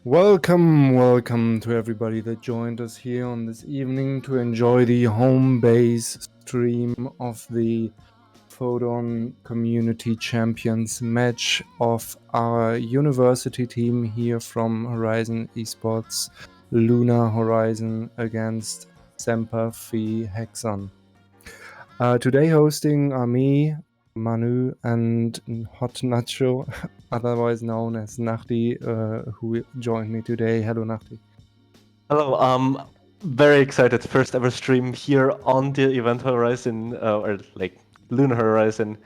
Welcome to everybody that joined us here on this evening to enjoy the home base stream of the Photon Community Champions match of our university team here from Horizon eSports, Lunar Horizon against Semper Hexan. Today hosting are me, Manu, and Hot Nacho, otherwise known as Nachti, who joined me today. Hello, Nachti. Hello, very excited. First ever stream here on the Event Horizon, or like Lunar Horizon.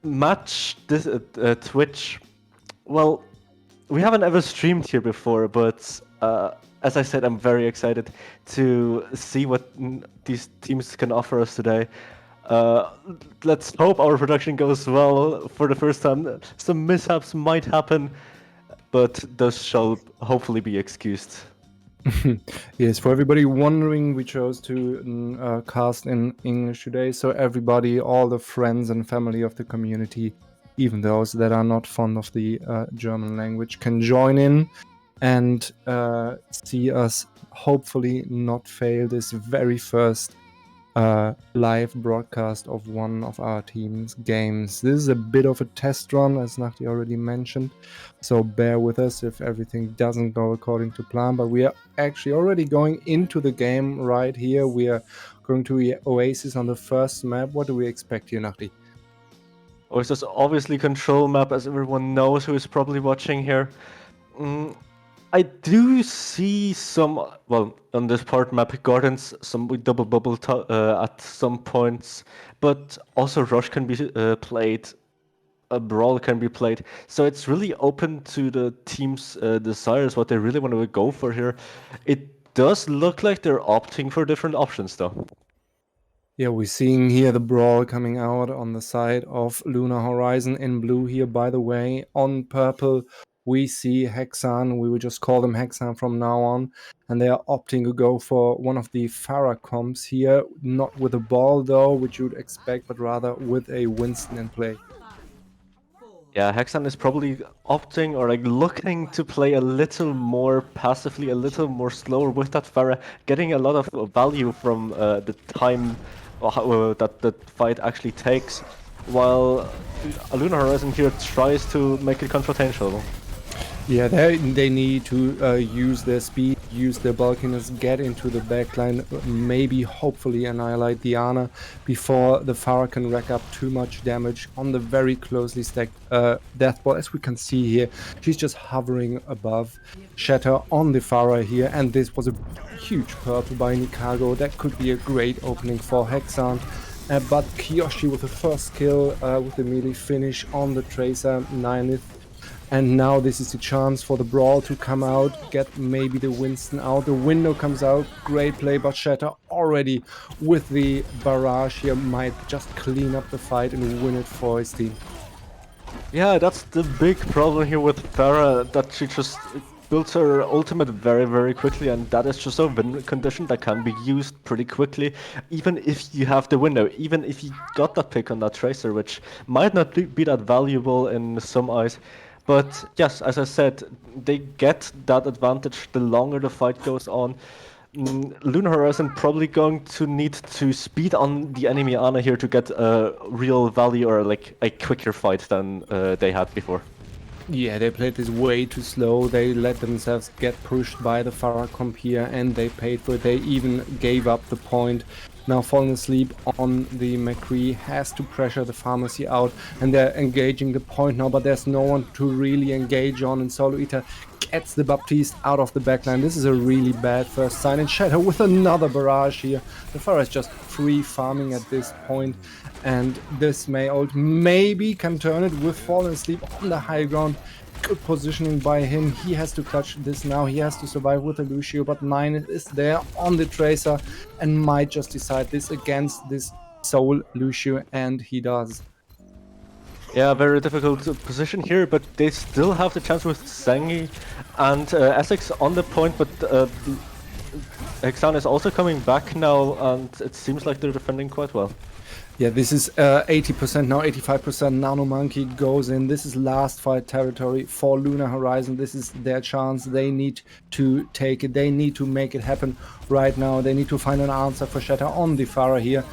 Match this Twitch. Well, we haven't ever streamed here before, but as I said, I'm very excited to see what these teams can offer us today. Let's hope our production goes well for the first time. Some mishaps might happen, but those shall hopefully be excused. Yes, for everybody wondering, we chose to cast in English today, so everybody, all the friends and family of the community, even those that are not fond of the German language, can join in and see us hopefully not fail this very first live broadcast of one of our team's games. This is a bit of a test run, as Nachti already mentioned, so bear with us if everything doesn't go according to plan, but we are actually already going into the game right here. We are going to Oasis on the first map. What do we expect here, Nachti? Oasis obviously control map, as everyone knows who is probably watching here. I do see some, well, on this part map gardens, some with double bubble at some points, but also rush can be played, a brawl can be played. So it's really open to the team's desires, what they really want to go for here. It does look like they're opting for different options though. Yeah, we're seeing here the brawl coming out on the side of Lunar Horizon in blue here, by the way. On purple, we see Hexan. We will just call them Hexan from now on. And they are opting to go for one of the Pharah comps here. Not with a ball, though, which you would expect, but rather with a Winston in play. Yeah, Hexan is probably opting or like looking to play a little more passively, a little more slower with that Pharah, getting a lot of value from the time that the fight actually takes, while Lunar Horizon here tries to make it confrontational. Yeah, they need to use their speed, use their bulkiness, get into the backline, maybe hopefully annihilate Diana before the Pharah can rack up too much damage on the very closely stacked death ball. As we can see here, she's just hovering above Shatter on the Pharah here, and this was a huge purple by Nikago. That could be a great opening for Hexan. But Kiyoshi with the first kill with the melee finish on the Tracer, 9th. And now this is the chance for the brawl to come out, get maybe the Winston out. The window comes out, great play, but Shatter already with the barrage here might just clean up the fight and win it for his team. Yeah, that's the big problem here with Pharah, that she just builds her ultimate very, very quickly, and that is just a win condition that can be used pretty quickly, even if you have the window, even if you got that pick on that Tracer, which might not be that valuable in some eyes. But yes, as I said, they get that advantage the longer the fight goes on. Lunar Horizon probably going to need to speed on the enemy Ana here to get a real value or like a quicker fight than they had before. Yeah, they played this way too slow. They let themselves get pushed by the Pharah comp here, and they paid for it. They even gave up the point. Now falling asleep on the McCree, has to pressure the pharmacy out, and they're engaging the point now, but there's no one to really engage on, and Solo Eater gets the Baptiste out of the backline. This is a really bad first sign, and Shadow with another barrage here. The Pharah is just free farming at this point, and this may maybe can turn it with falling asleep on the high ground. Good positioning by him. He has to clutch this now. He has to survive with the Lucio, but 9 is there on the Tracer and might just decide this against this Soul Lucio, and he does. Yeah, very difficult position here, but they still have the chance with Zengi and Essex on the point, but Hexan is also coming back now, and it seems like they're defending quite well. Yeah, this is 80% now, 85%. Nano Monkey goes in. This is last fight territory for Lunar Horizon. This is their chance. They need to take it. They need to make it happen right now. They need to find an answer for Shatter on the Farah here.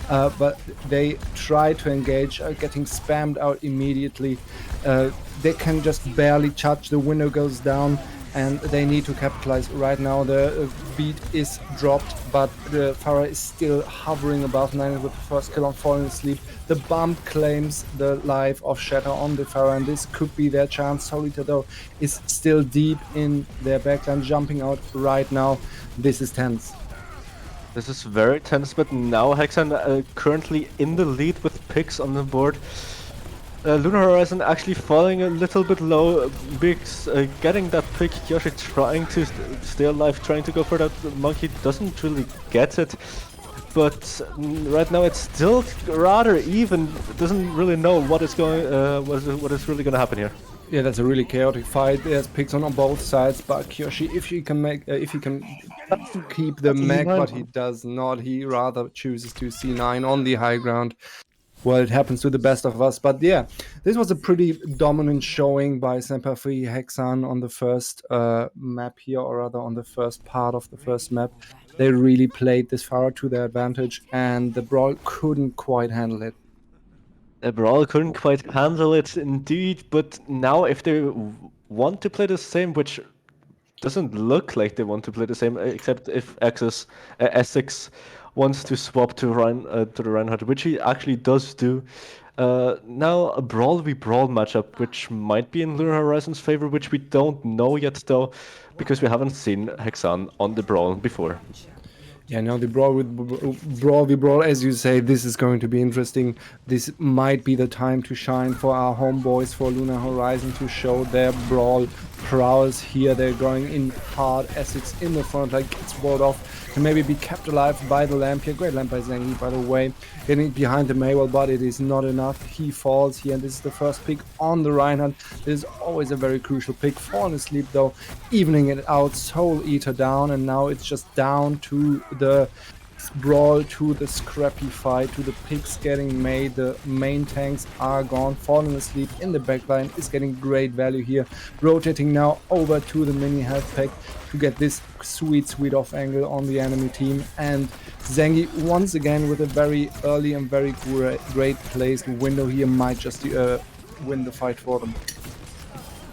But they try to engage, getting spammed out immediately. They can just barely touch. The window goes down. And they need to capitalize right now. The beat is dropped, but the Farah is still hovering above 9 with the first kill on Falling Asleep. The bump claims the life of Shatter on the Farah, and this could be their chance. Solita, though, is still deep in their backline, jumping out right now. This is tense. This is very tense, but now Hexan currently in the lead with picks on the board. Lunar Horizon actually falling a little bit low, Biggs getting that pick, Yoshi trying to stay alive, trying to go for that monkey, doesn't really get it. But right now it's still rather even, doesn't really know what is going, what is really going to happen here. Yeah, that's a really chaotic fight. There's picks on both sides, but Kyoshi, if he can keep the mech, but he does not. He rather chooses to C9 on the high ground. Well, it happens to the best of us. But yeah, this was a pretty dominant showing by Semper Hexan on the first map here, or rather on the first part of the first map. They really played this far to their advantage, and the Brawl couldn't quite handle it. The Brawl couldn't quite handle it indeed, but now if they want to play the same, which doesn't look like they want to play the same, except if Essex wants to swap to the Reinhardt, which he actually does do. Now a Brawl v Brawl matchup, which might be in Lunar Horizon's favor, which we don't know yet though, because we haven't seen Hexan on the Brawl before. Yeah, now the Brawl v Brawl, as you say, this is going to be interesting. This might be the time to shine for our homeboys, for Lunar Horizon, to show their Brawl prowess here. They're going in hard. Essex in the front, like gets walled off, can maybe be kept alive by the lamp here. Great lamp by Zengi, by the way. Getting behind the Maywell, but it is not enough. He falls here, and this is the first pick on the Reinhardt. This is always a very crucial pick. Falling Asleep, though, evening it out. Soul Eater down, and now it's just down to the Brawl, to the scrappy fight, to the picks getting made. The main tanks are gone. Falling Asleep in the backline is getting great value here. Rotating now over to the mini health pack to get this sweet off angle on the enemy team. And Zengi once again with a very early and very great placed window here might just win the fight for them.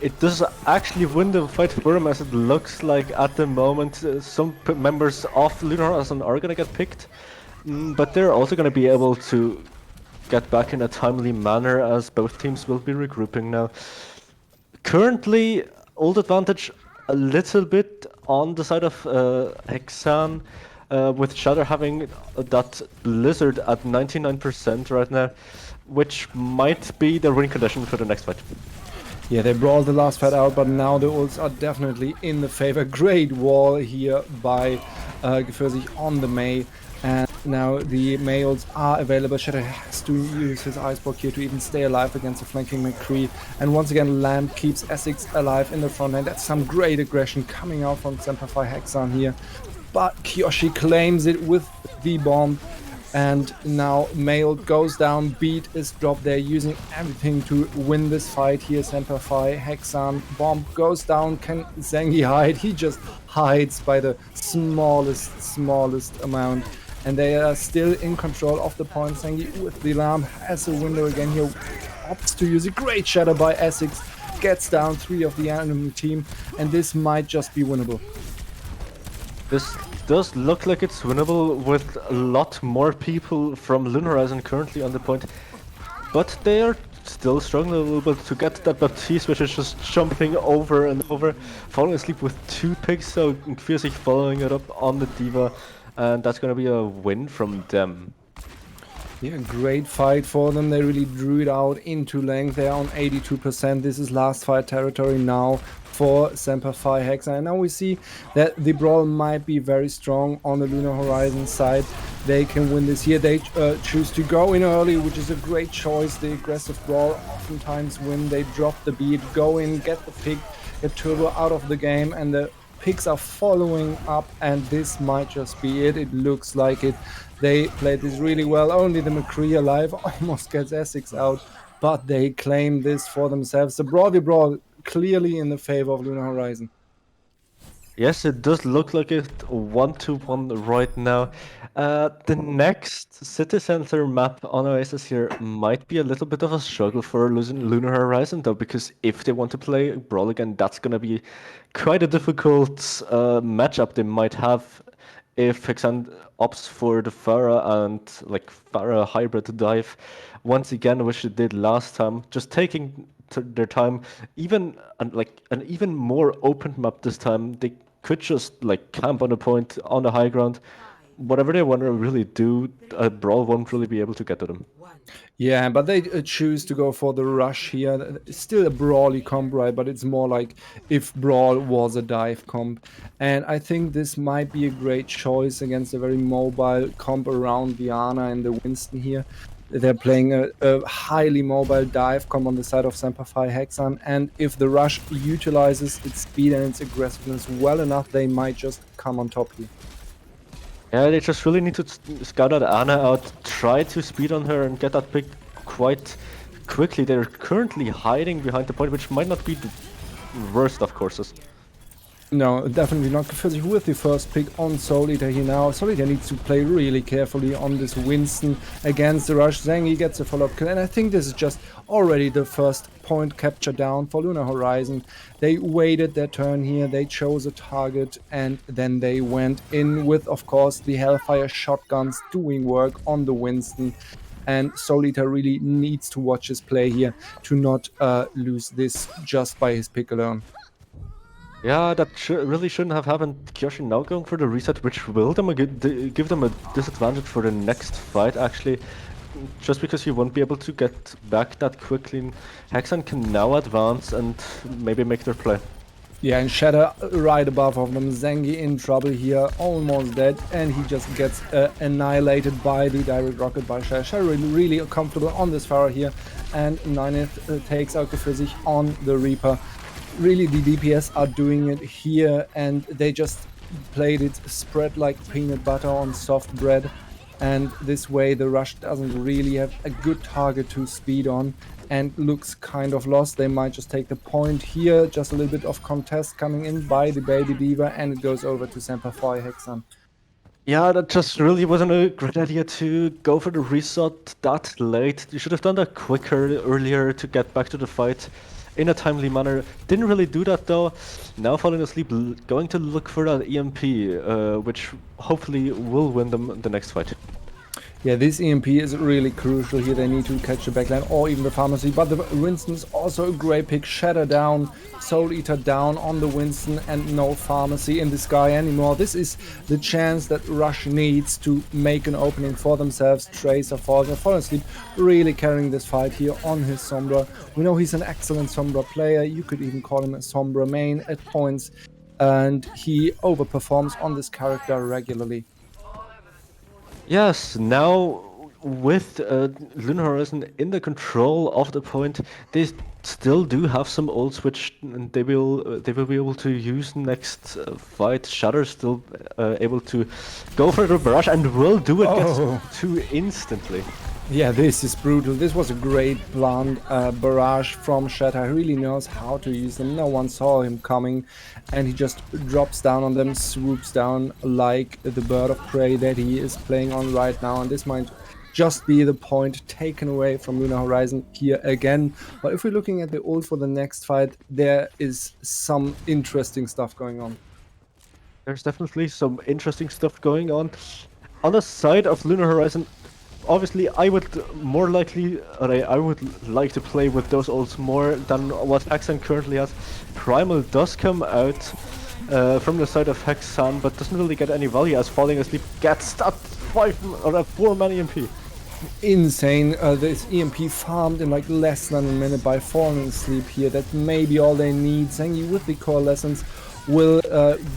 It does actually win the fight for him, as it looks like at the moment. Some members of Lunar Horizon are gonna get picked, but they're also gonna be able to get back in a timely manner, as both teams will be regrouping now. Currently, old advantage a little bit on the side of Hexan, with Shatter having that Blizzard at 99% right now, which might be the win condition for the next fight. Yeah, they brawled the last fight out, but now the ults are definitely in the favor. Great wall here by Gefürsich on the Mei. And now the Mei ults are available. Shatter has to use his Iceblock here to even stay alive against the flanking McCree. And once again, Lamp keeps Essex alive in the front line. That's some great aggression coming out from Semper Hexan here. But Kyoshi claims it with the bomb. And now Mail goes down, beat is dropped. They're using everything to win this fight here. Semper Hexan, bomb goes down. Can Zengi hide? He just hides by the smallest amount. And they are still in control of the point. Zengi with the lamp has a window again here. Opts to use a great shadow by Essex. Gets down 3 of the enemy team. And this might just be winnable. This does look like it's winnable with a lot more people from Lunar Horizon currently on the point, but they are still struggling a little bit to get that Baptiste, which is just jumping over and over, falling asleep with 2 picks, so Gefürsich following it up on the Diva, and that's gonna be a win from them. Yeah, great fight for them. They really drew it out into length. They're on 82%. This is last fight territory now for Semper Hexan. And now we see that the Brawl might be very strong on the Lunar Horizon side. They can win this here. They choose to go in early, which is a great choice. The aggressive Brawl oftentimes win. They drop the beat, go in, get the pick, get Turbo out of the game, and the picks are following up, and this might just be it. It looks like it. They played this really well. Only the McCree alive almost gets Essex out, but they claim this for themselves. The brawl clearly in the favor of Lunar Horizon. Yes, it does look like it 1-1 right now. The next city center map on Oasis here might be a little bit of a struggle for Lunar Horizon, though, because if they want to play Brawl again, that's going to be quite a difficult matchup they might have if Hexan opts for the Pharah and like Pharah hybrid dive once again, which they did last time, just taking their time, even like an even more open map this time. They could just like camp on a point on the high ground. Whatever they want to really do, Brawl won't really be able to get to them. Yeah, but they choose to go for the rush here. It's still a brawly comp, right? But it's more like if Brawl was a dive comp. And I think this might be a great choice against a very mobile comp around Diana and the Winston here. They're playing a highly mobile dive comp on the side of Semper Hexan. And if the rush utilizes its speed and its aggressiveness well enough, they might just come on top here. Yeah, they just really need to scout that Ana out, try to speed on her and get that pick quite quickly. They're currently hiding behind the point, which might not be the worst of courses. No, definitely not. Because with the first pick on Soul Eater here now, Soul Eater needs to play really carefully on this Winston against the rush. Zengi gets a follow-up kill, and I think this is just already the first point capture down for Lunar Horizon. They waited their turn here, they chose a target, and then they went in with, of course, the Hellfire shotguns doing work on the Winston. And Soul Eater really needs to watch his play here to not lose this just by his pick alone. Yeah, that really shouldn't have happened. Kyoshi now going for the reset, which will give them a disadvantage for the next fight, actually. Just because you won't be able to get back that quickly. Hexan can now advance and maybe make their play. Yeah, and Shatter right above of them. Zengi in trouble here, almost dead, and he just gets annihilated by the direct rocket by Shatter. Shatter really comfortable on this Pharah here, and Nineth takes out the Physic on the Reaper. Really, the DPS are doing it here, and they just played it spread like peanut butter on soft bread. And this way the rush doesn't really have a good target to speed on and looks kind of lost. They might just take the point here. Just a little bit of contest coming in by the Baby Diva, and it goes over to Semper Hexan. Yeah, that just really wasn't a great idea to go for the reset that late. You should have done that quicker, earlier to get back to the fight in a timely manner. Didn't really do that though. Now falling asleep, going to look for that EMP, which hopefully will win them the next fight. Yeah, this EMP is really crucial here. They need to catch the backline or even the pharmacy. But the Winston's also a great pick. Shatter down, Soul Eater down on the Winston, and no pharmacy in the sky anymore. This is the chance that Rush needs to make an opening for themselves. Tracer falls asleep, really carrying this fight here on his Sombra. We know he's an excellent Sombra player. You could even call him a Sombra main at points. And he overperforms on this character regularly. Yes, now with Lunar Horizon in the control of the point, they still do have some ults which they will be able to use next fight. Shatter still able to go for the barrage and will do it. Gets 2 instantly. Yeah, this is brutal. This was a great plant barrage from Shatter. He really knows how to use them. No one saw him coming, and he just drops down on them, swoops down like the bird of prey that he is playing on right now. And this might just be the point taken away from Lunar Horizon here again. But if we're looking at the ult for the next fight, there is some interesting stuff going on. There's definitely some interesting stuff going on. On the side of Lunar Horizon, obviously, I would more likely, I would like to play with those ults more than what Hexan currently has. Primal does come out from the side of Hexan, but doesn't really get any value as falling asleep gets that 4-man EMP. Insane. This EMP farmed in like less than a minute by falling asleep here. That may be all they need. Zengi with the coalescence will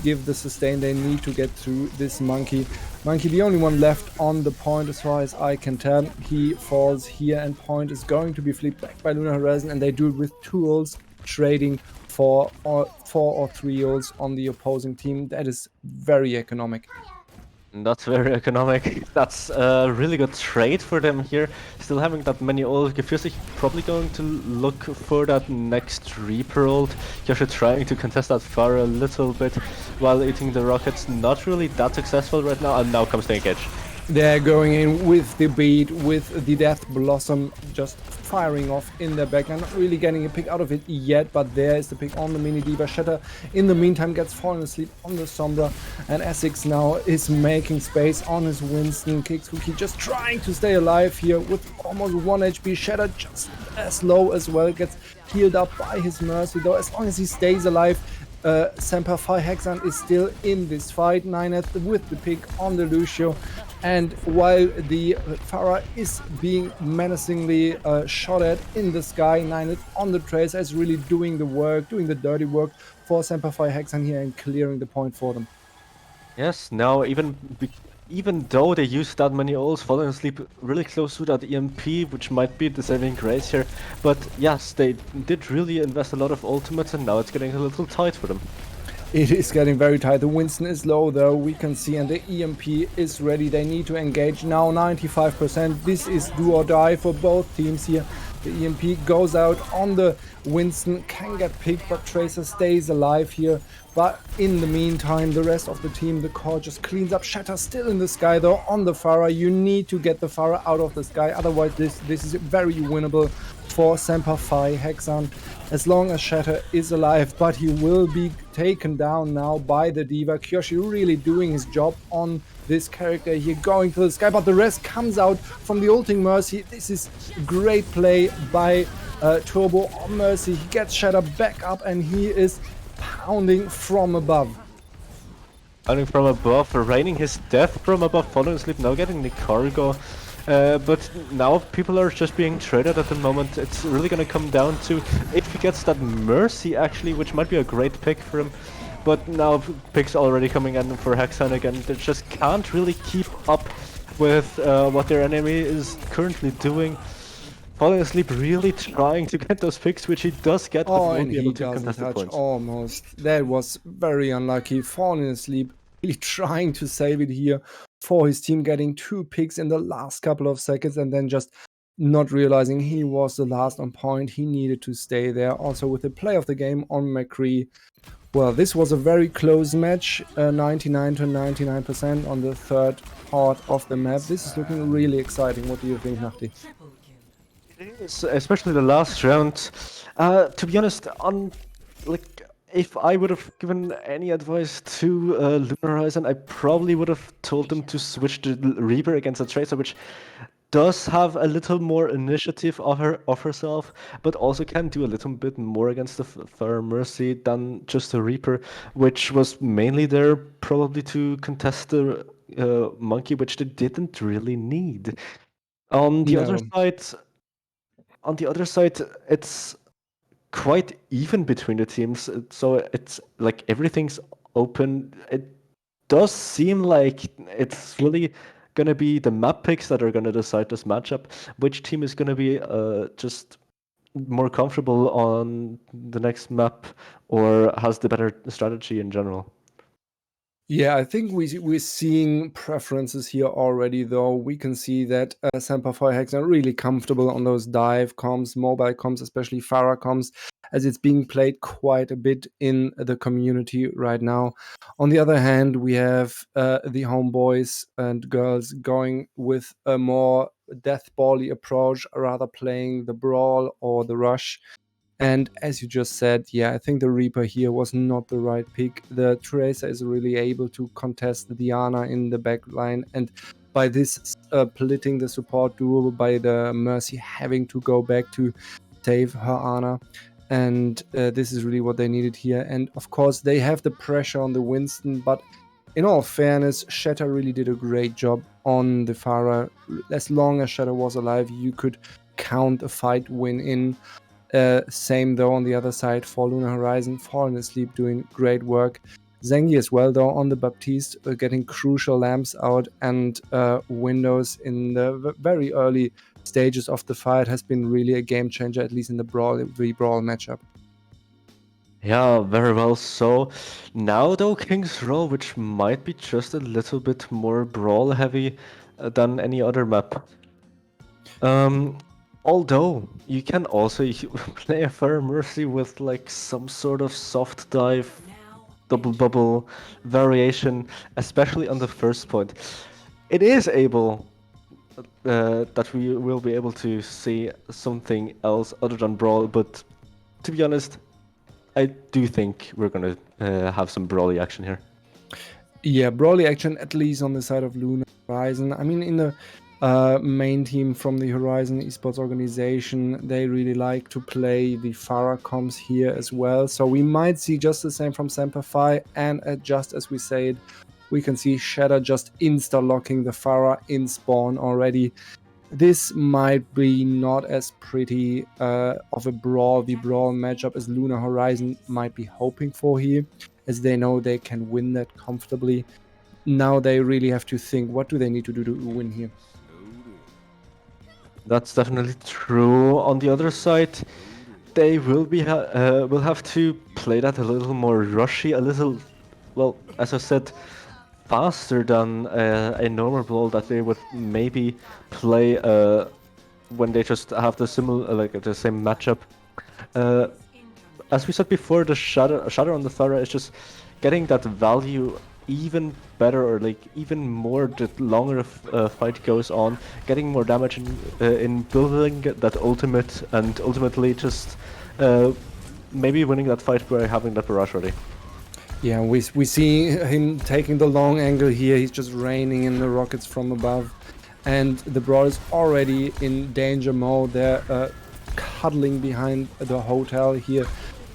give the sustain they need to get through this Monkey. Monkey, the only one left on the point as far as I can tell. He falls here, and point is going to be flipped back by Lunar Horizon, and they do it with 2 ults, trading four or three ults on the opposing team. That is very economic. That's very economic. That's a really good trade for them here. Still having that many ult. Gefürsi probably going to look for that next Reaper ult. Yoshi trying to contest that far a little bit while eating the rockets. Not really that successful right now, and now comes the engage. They're going in with the beat, with the Death Blossom just firing off in the back. I'm not really getting a pick out of it yet, but there is the pick on the Mini D.Va. Shatter, in the meantime, gets fallen asleep on the Sombra, and Essex now is making space on his Winston. Kixcookie just trying to stay alive here with almost 1 HP. Shatter just as low as well, gets healed up by his Mercy, though as long as he stays alive. Semper Hexan is still in this fight. Nineth with the pick on the Lucio, and while the Pharah is being menacingly shot at in the sky, Nineth on the Tracer is really doing the work, doing the dirty work for Semper Hexan here and clearing the point for them. Yes, now even though they used that many ults, falling asleep really close to that EMP, which might be the saving grace here. But yes, they did really invest a lot of ultimates, and now it's getting a little tight for them. It is getting very tight. The Winston is low though, we can see, and the EMP is ready. They need to engage now, 95%. This is do or die for both teams here. The EMP goes out on the Winston, can get picked, but Tracer stays alive here. But in the meantime, the rest of the team, the core just cleans up. Shatter still in the sky though on the Pharah. You need to get the Pharah out of the sky, otherwise this is very winnable for Semper Hexan, as long as Shatter is alive, but he will be taken down now by the D.Va. Kyoshi really doing his job on this character here, going to the sky, but the rest comes out from the ulting Mercy. This is great play by Turbo on Mercy. He gets Shatter back up and he is pounding from above. Pounding from above, raining his death from above, falling asleep, now getting the cargo. But now people are just being traded at the moment. It's really gonna come down to if he gets that Mercy actually, which might be a great pick for him. But now picks already coming in for Hexan again. They just can't really keep up with what their enemy is currently doing. Falling asleep, really trying to get those picks, which he does get, but won't and be he able to doesn't contest the touch points. almost. That was very unlucky. Falling asleep, really trying to save it here for his team, getting 2 picks in the last couple of seconds, and then just not realizing he was the last on point. He needed to stay there. Also with the play of the game on McCree. Well, this was a very close match, 99 to 99% on the third part of the map. This is looking really exciting. What do you think, Nachti? Especially the last round. To be honest, if I would have given any advice to Lunar Horizon, I probably would have told them to switch to Reaper against the Tracer, which does have a little more initiative of herself, but also can do a little bit more against the Pharah Mercy than just the Reaper, which was mainly there probably to contest the Monkey, which they didn't really need. On the other side. On the other side, it's quite even between the teams, so it's like everything's open. It does seem like it's really gonna be the map picks that are gonna decide this matchup. Which team is gonna be just more comfortable on the next map or has the better strategy in general? Yeah, I think we're seeing preferences here already, though. We can see that Semper Hexan are really comfortable on those dive comms, mobile comms, especially Pharah comms, as it's being played quite a bit in the community right now. On the other hand, we have the homeboys and girls going with a more death bally approach, rather playing the brawl or the rush. And as you just said, yeah, I think the Reaper here was not the right pick. The Tracer is really able to contest the Diana in the back line, and by this splitting the support duo, by the Mercy having to go back to save her Ana. And this is really what they needed here. And of course, they have the pressure on the Winston, but in all fairness, Shatter really did a great job on the Pharah. As long as Shatter was alive, you could count a fight win in. Same though on the other side for Lunar Horizon, falling asleep, doing great work. Zengi as well though on the Baptiste, getting crucial lamps out, and Windows in the very early stages of the fight has been really a game changer, at least in the brawl matchup. Yeah, very well. So now though, King's Row, which might be just a little bit more brawl heavy than any other map. Um, Although you can also play a Fire Mercy with like some sort of soft dive, double bubble variation, especially on the first point. It is able that we will be able to see something else other than brawl, but to be honest, I do think we're gonna have some brawly action here. Yeah, brawly action, at least on the side of Lunar Horizon. I mean, in the main team from the Horizon eSports organization, they really like to play the Farah comps here as well. So we might see just the same from Semper, and just as we said, we can see Shatter just insta-locking the Farah in spawn already. This might be not as pretty of a brawl matchup as Lunar Horizon might be hoping for here, as they know they can win that comfortably. Now they really have to think, what do they need to do to win here? That's definitely true. On the other side, they will have to play that a little more rushy, a little, well, as I said, faster than a normal brawl that they would maybe play when they just have the like the same matchup. Uh, as we said before, the shatter on the Thara is just getting that value even better, or like even more the longer fight goes on, getting more damage in building that ultimate, and ultimately just maybe winning that fight by having that barrage ready. Yeah, we see him taking the long angle here. He's just raining in the rockets from above. And the Brawl is already in danger mode. They're cuddling behind the hotel here.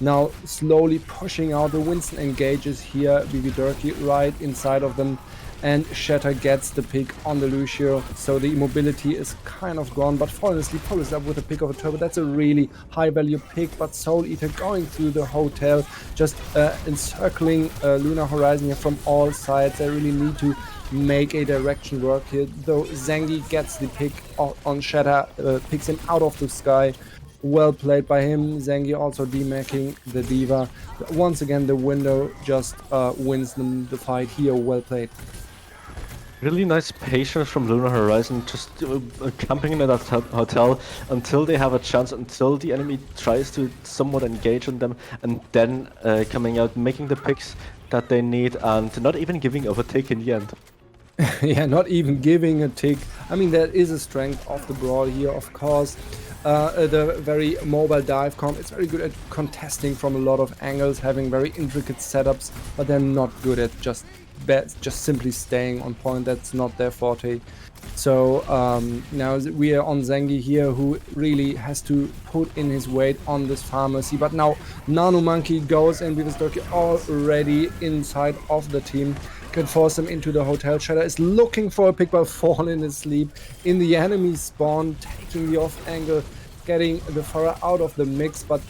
Now slowly pushing out. The Winston engages here. BB Dirty right inside of them. And Shatter gets the pick on the Lucio. So the immobility is kind of gone. But Fallen Asleep follows up with a pick of a turbo. That's a really high value pick. But Soul Eater going through the hotel, just encircling Lunar Horizon here from all sides. They really need to make a direction work here. Though Zangi gets the pick on Shatter, picks him out of the sky. Well played by him. Zangi also demacking the Diva. Once again, the window just wins them the fight here. Well played. Really nice patience from Lunar Horizon, just camping in that hotel until they have a chance, until the enemy tries to somewhat engage on them, and then coming out, making the picks that they need, and not even giving up a take in the end. Yeah, not even giving a tick. I mean, there is a strength of the Brawl here, of course. The very mobile dive comp, it's very good at contesting from a lot of angles, having very intricate setups, but they're not good at just simply staying on point. That's not their forte. So now we are on Zangi here, who really has to put in his weight on this pharmacy. But now Nano Monkey goes in with his Turkey already inside of the team. Can force him into the hotel. Shadow is looking for a pick, but falling asleep in the enemy spawn, taking the off angle, getting the Farah out of the mix. But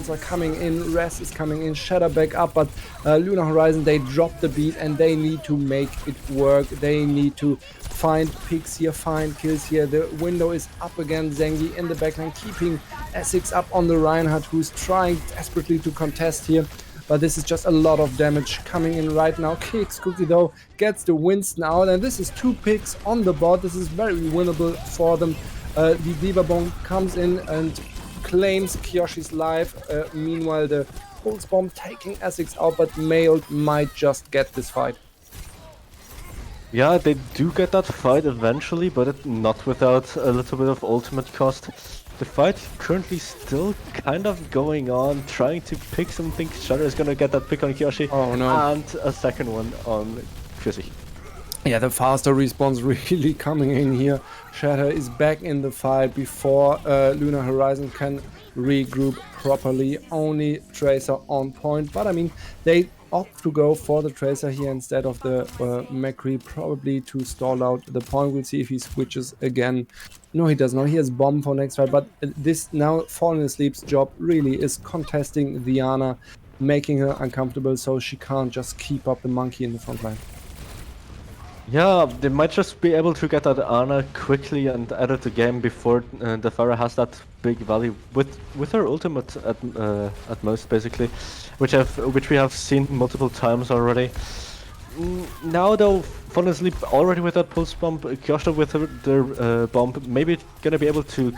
are coming in, Res is coming in, Shadow back up, but Lunar Horizon, they drop the beat and they need to make it work. They need to find picks here, find kills here. The window is up again. Zangi in the backline, keeping Essex up on the Reinhardt, who's trying desperately to contest here. But this is just a lot of damage coming in right now. Kicks Cookie though, gets the Winston out, and this is 2 picks on the board. This is very winnable for them. The Diva Bomb comes in and claims Kyoshi's life. Meanwhile, the Pulse Bomb taking Essex out, but Mailed might just get this fight. Yeah, they do get that fight eventually, but not without a little bit of ultimate cost. The fight currently still kind of going on, trying to pick something. Shatter is gonna get that pick on Kyoshi, oh, no. And a second one on Kyoshi. Yeah, the faster response really coming in here. Shatter is back in the fight before Lunar Horizon can regroup properly. Only Tracer on point, but I mean, they opt to go for the Tracer here instead of the McCree, probably to stall out the point. We'll see if he switches again. No, he does not. He has Bomb for next fight, but this now Fallen Asleep's job really is contesting Diana, making her uncomfortable so she can't just keep up the monkey in the front line. Yeah, they might just be able to get that Ana quickly and edit the game before the Pharah has that big value with her ultimate at most basically, which we have seen multiple times already. Now though, Fallen Asleep already with that pulse bomb, Kyoshita with their bomb, maybe gonna be able to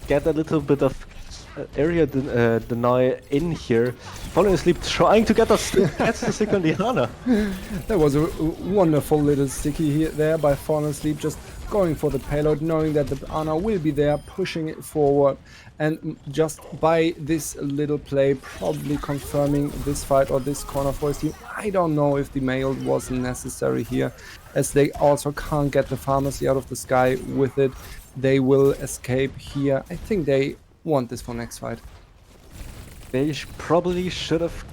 get a little bit of area deny in here. Fallen Asleep trying to get us gets the stick on the Ana. That was a wonderful little sticky here there by Fallen Sleep, just going for the payload, knowing that the Ana will be there, pushing it forward, and just by this little play, probably confirming this fight or this corner for his team. I don't know if the mail was necessary here, as they also can't get the pharmacy out of the sky with it. They will escape here. I think they want this for next fight. They probably should have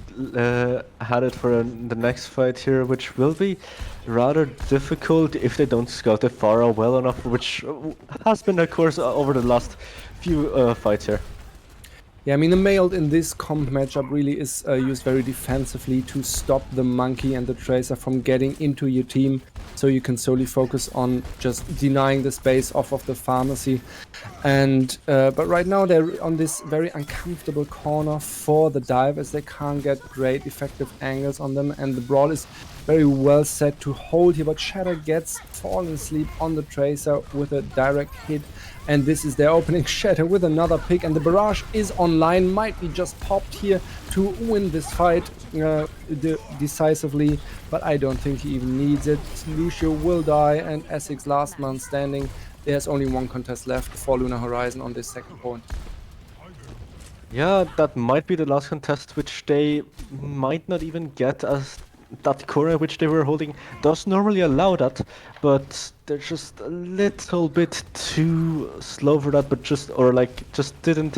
had it for the next fight here, which will be rather difficult if they don't scout the Pharah well enough, which has been of course over the last few fights here. Yeah, I mean, the mailed in this comp matchup really is used very defensively to stop the monkey and the tracer from getting into your team, so you can solely focus on just denying the space off of the pharmacy. And but right now they're on this very uncomfortable corner for the dive, as they can't get great effective angles on them, and the brawl is very well set to hold here, but Shatter gets Fallen Asleep on the tracer with a direct hit, and this is their opening. Shatter with another pick, and the barrage is online, might be just popped here to win this fight decisively, but I don't think he even needs it. Lucio will die, and Essex last man standing. There's only one contest left for Lunar Horizon on this second point. Yeah, that might be the last contest, which they might not even get, as that corner which they were holding does normally allow that, but they're just a little bit too slow for that, but just didn't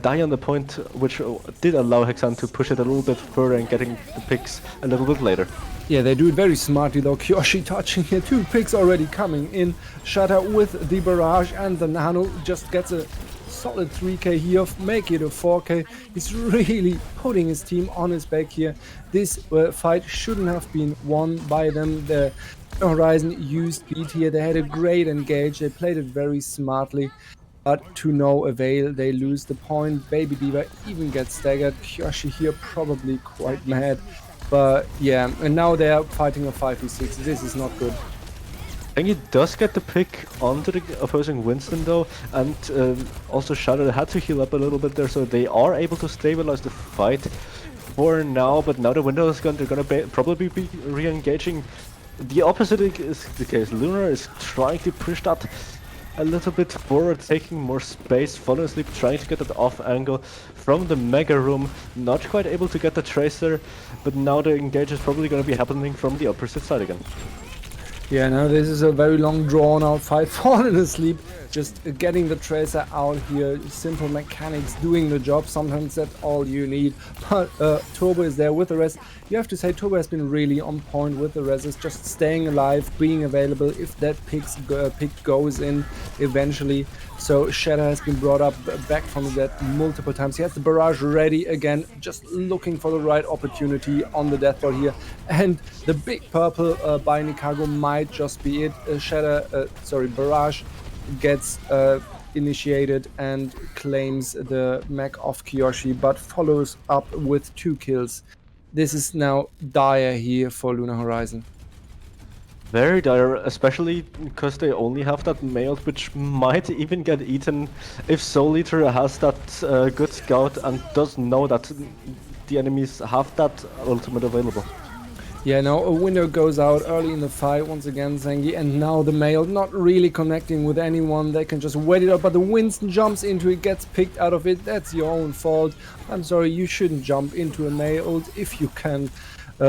die on the point, which did allow Hexan to push it a little bit further and getting the picks a little bit later. Yeah, they do it very smartly though. Kyoshi touching here, 2 picks already coming in. Shatter with the barrage, and the Nano just gets a solid 3k here, make it a 4k. He's really putting his team on his back here. This fight shouldn't have been won by them. The Horizon used beat here. They had a great engage. They played it very smartly, but to no avail. They lose the point. Baby Diva even gets staggered. Kyoshi here probably quite mad. But yeah, and now they are fighting a 5v6. This is not good. And he does get the pick onto the opposing Winston though, and also Shadow had to heal up a little bit there, so they are able to stabilize the fight for now. But now the window is gone, they're gonna probably be re-engaging. The opposite is the case. Lunar is trying to push that a little bit forward, taking more space. Fallen Asleep trying to get that off angle from the Mega Room, not quite able to get the Tracer, but now the engage is probably going to be happening from the opposite side again. Yeah, now this is a very long drawn out fight. Fallen Asleep just getting the Tracer out here. Simple mechanics doing the job. Sometimes that's all you need. But Turbo is there with the rest. You have to say Turbo has been really on point with the rest. It's just staying alive, being available if that pick goes in eventually. So Shatter has been brought up back from the dead multiple times. He has the barrage ready again, just looking for the right opportunity on the death ball here. And the big purple by Nikago might just be it. Barrage gets initiated and claims the mech of Kyoshi, but follows up with 2 kills. This is now dire here for Lunar Horizon. Very dire, especially because they only have that mailed, which might even get eaten if Soul Eater has that good scout and does know that the enemies have that ultimate available. Yeah, now a window goes out early in the fight once again, Zengi, and now the mail not really connecting with anyone. They can just wait it out, but the Winston jumps into it, gets picked out of it. That's your own fault. I'm sorry, you shouldn't jump into a mail if you can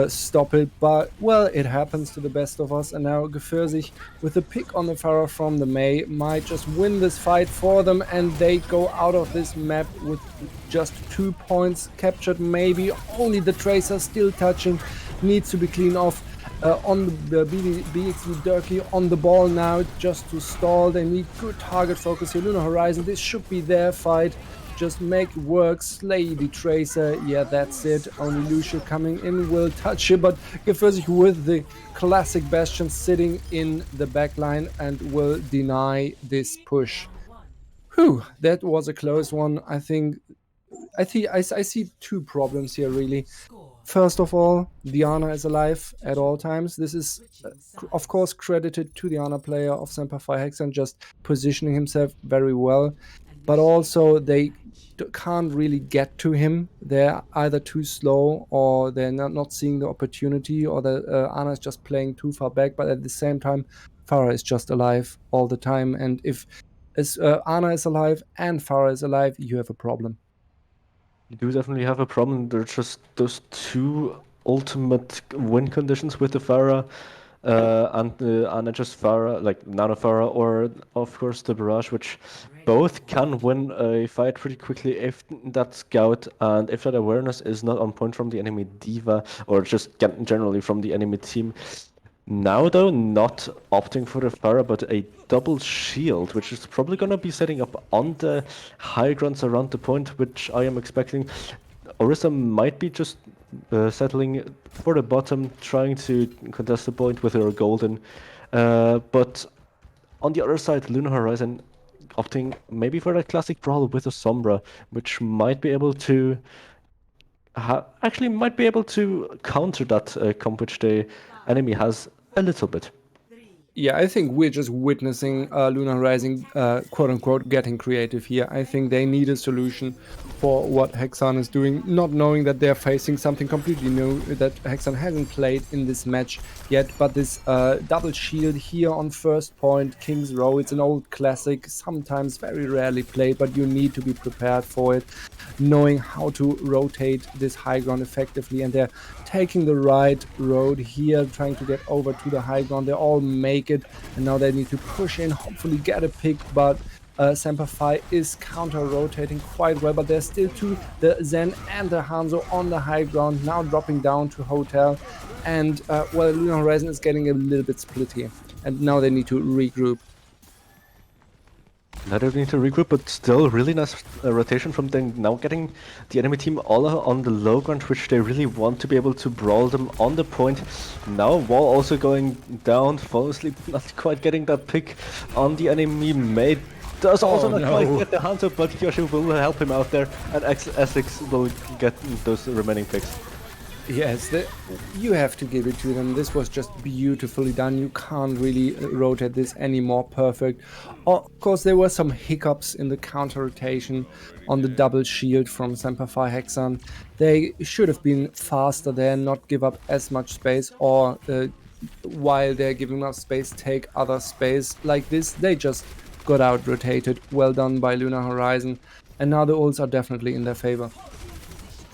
stop it, but well, it happens to the best of us. And now Gefürzig with a pick on the Pharah from the May might just win this fight for them, and they go out of this map with just 2 points captured, maybe only the Tracer still touching. Needs to be cleaned off on the BXV Durkee on the ball now just to stall. They need good target focus here. Lunar Horizon, this should be their fight. just make it work, slay the Tracer, yeah, that's it. Only Lucio coming in will touch it, but Gefürsich with the classic Bastion sitting in the backline and will deny this push. Whew, that was a close one. I see two problems here really. First of all, Diana is alive at all times. This is, of course, credited to the Diana player of Semper Hexan just positioning himself very well. But also, they can't really get to him. They're either too slow or they're not seeing the opportunity, or the Ana is just playing too far back. But at the same time, Farah is just alive all the time. And if Ana is alive and Farah is alive, you have a problem. You do definitely have a problem. There's just those two ultimate win conditions with the Pharah and the just Pharah, like Nano Pharah, or of course the Barrage, which both can win a fight pretty quickly if that scout and if that awareness is not on point from the enemy Diva, or just generally from the enemy team. Now, though, not opting for the Pharah, but a double shield, which is probably going to be setting up on the high grounds around the point, which I am expecting. Orisa might be just settling for the bottom, trying to contest the point with her golden. But on the other side, Lunar Horizon opting maybe for that classic brawl with a Sombra, which might be able to might be able to counter that comp which the enemy has a little bit. Yeah, I think we're just witnessing Lunar Rising, quote unquote, getting creative here. I think they need a solution for what Hexan is doing, not knowing that they're facing something completely new that Hexan hasn't played in this match yet. But this double shield here on first point, King's Row, it's an old classic, sometimes very rarely played, but you need to be prepared for it, knowing how to rotate this high ground effectively. And they're taking the right road here, trying to get over to the high ground. They all make it, and now they need to push in, hopefully get a pick, but Semper is counter-rotating quite well, but there's still two, the Zen and the Hanzo on the high ground, now dropping down to Hotel, and well, Lunar Horizon is getting a little bit split here, and now they need to regroup. Now they need to regroup, but still really nice rotation from them, now getting the enemy team all on the low ground, which they really want to be able to brawl them on the point. Now Wall also going down, falling asleep, not quite getting that pick on the enemy mate. Does also not quite get the hunter, but Kyoshi will help him out there, and Essex will get those remaining picks. Yes, you have to give it to them. This was just beautifully done. You can't really rotate this any more perfect. Of course, there were some hiccups in the counter rotation on the double shield from Semper Hexan. They should have been faster there, not give up as much space, or while they're giving up space, take other space. Like this, they just got out rotated. Well done by Lunar Horizon. And now the ults are definitely in their favor.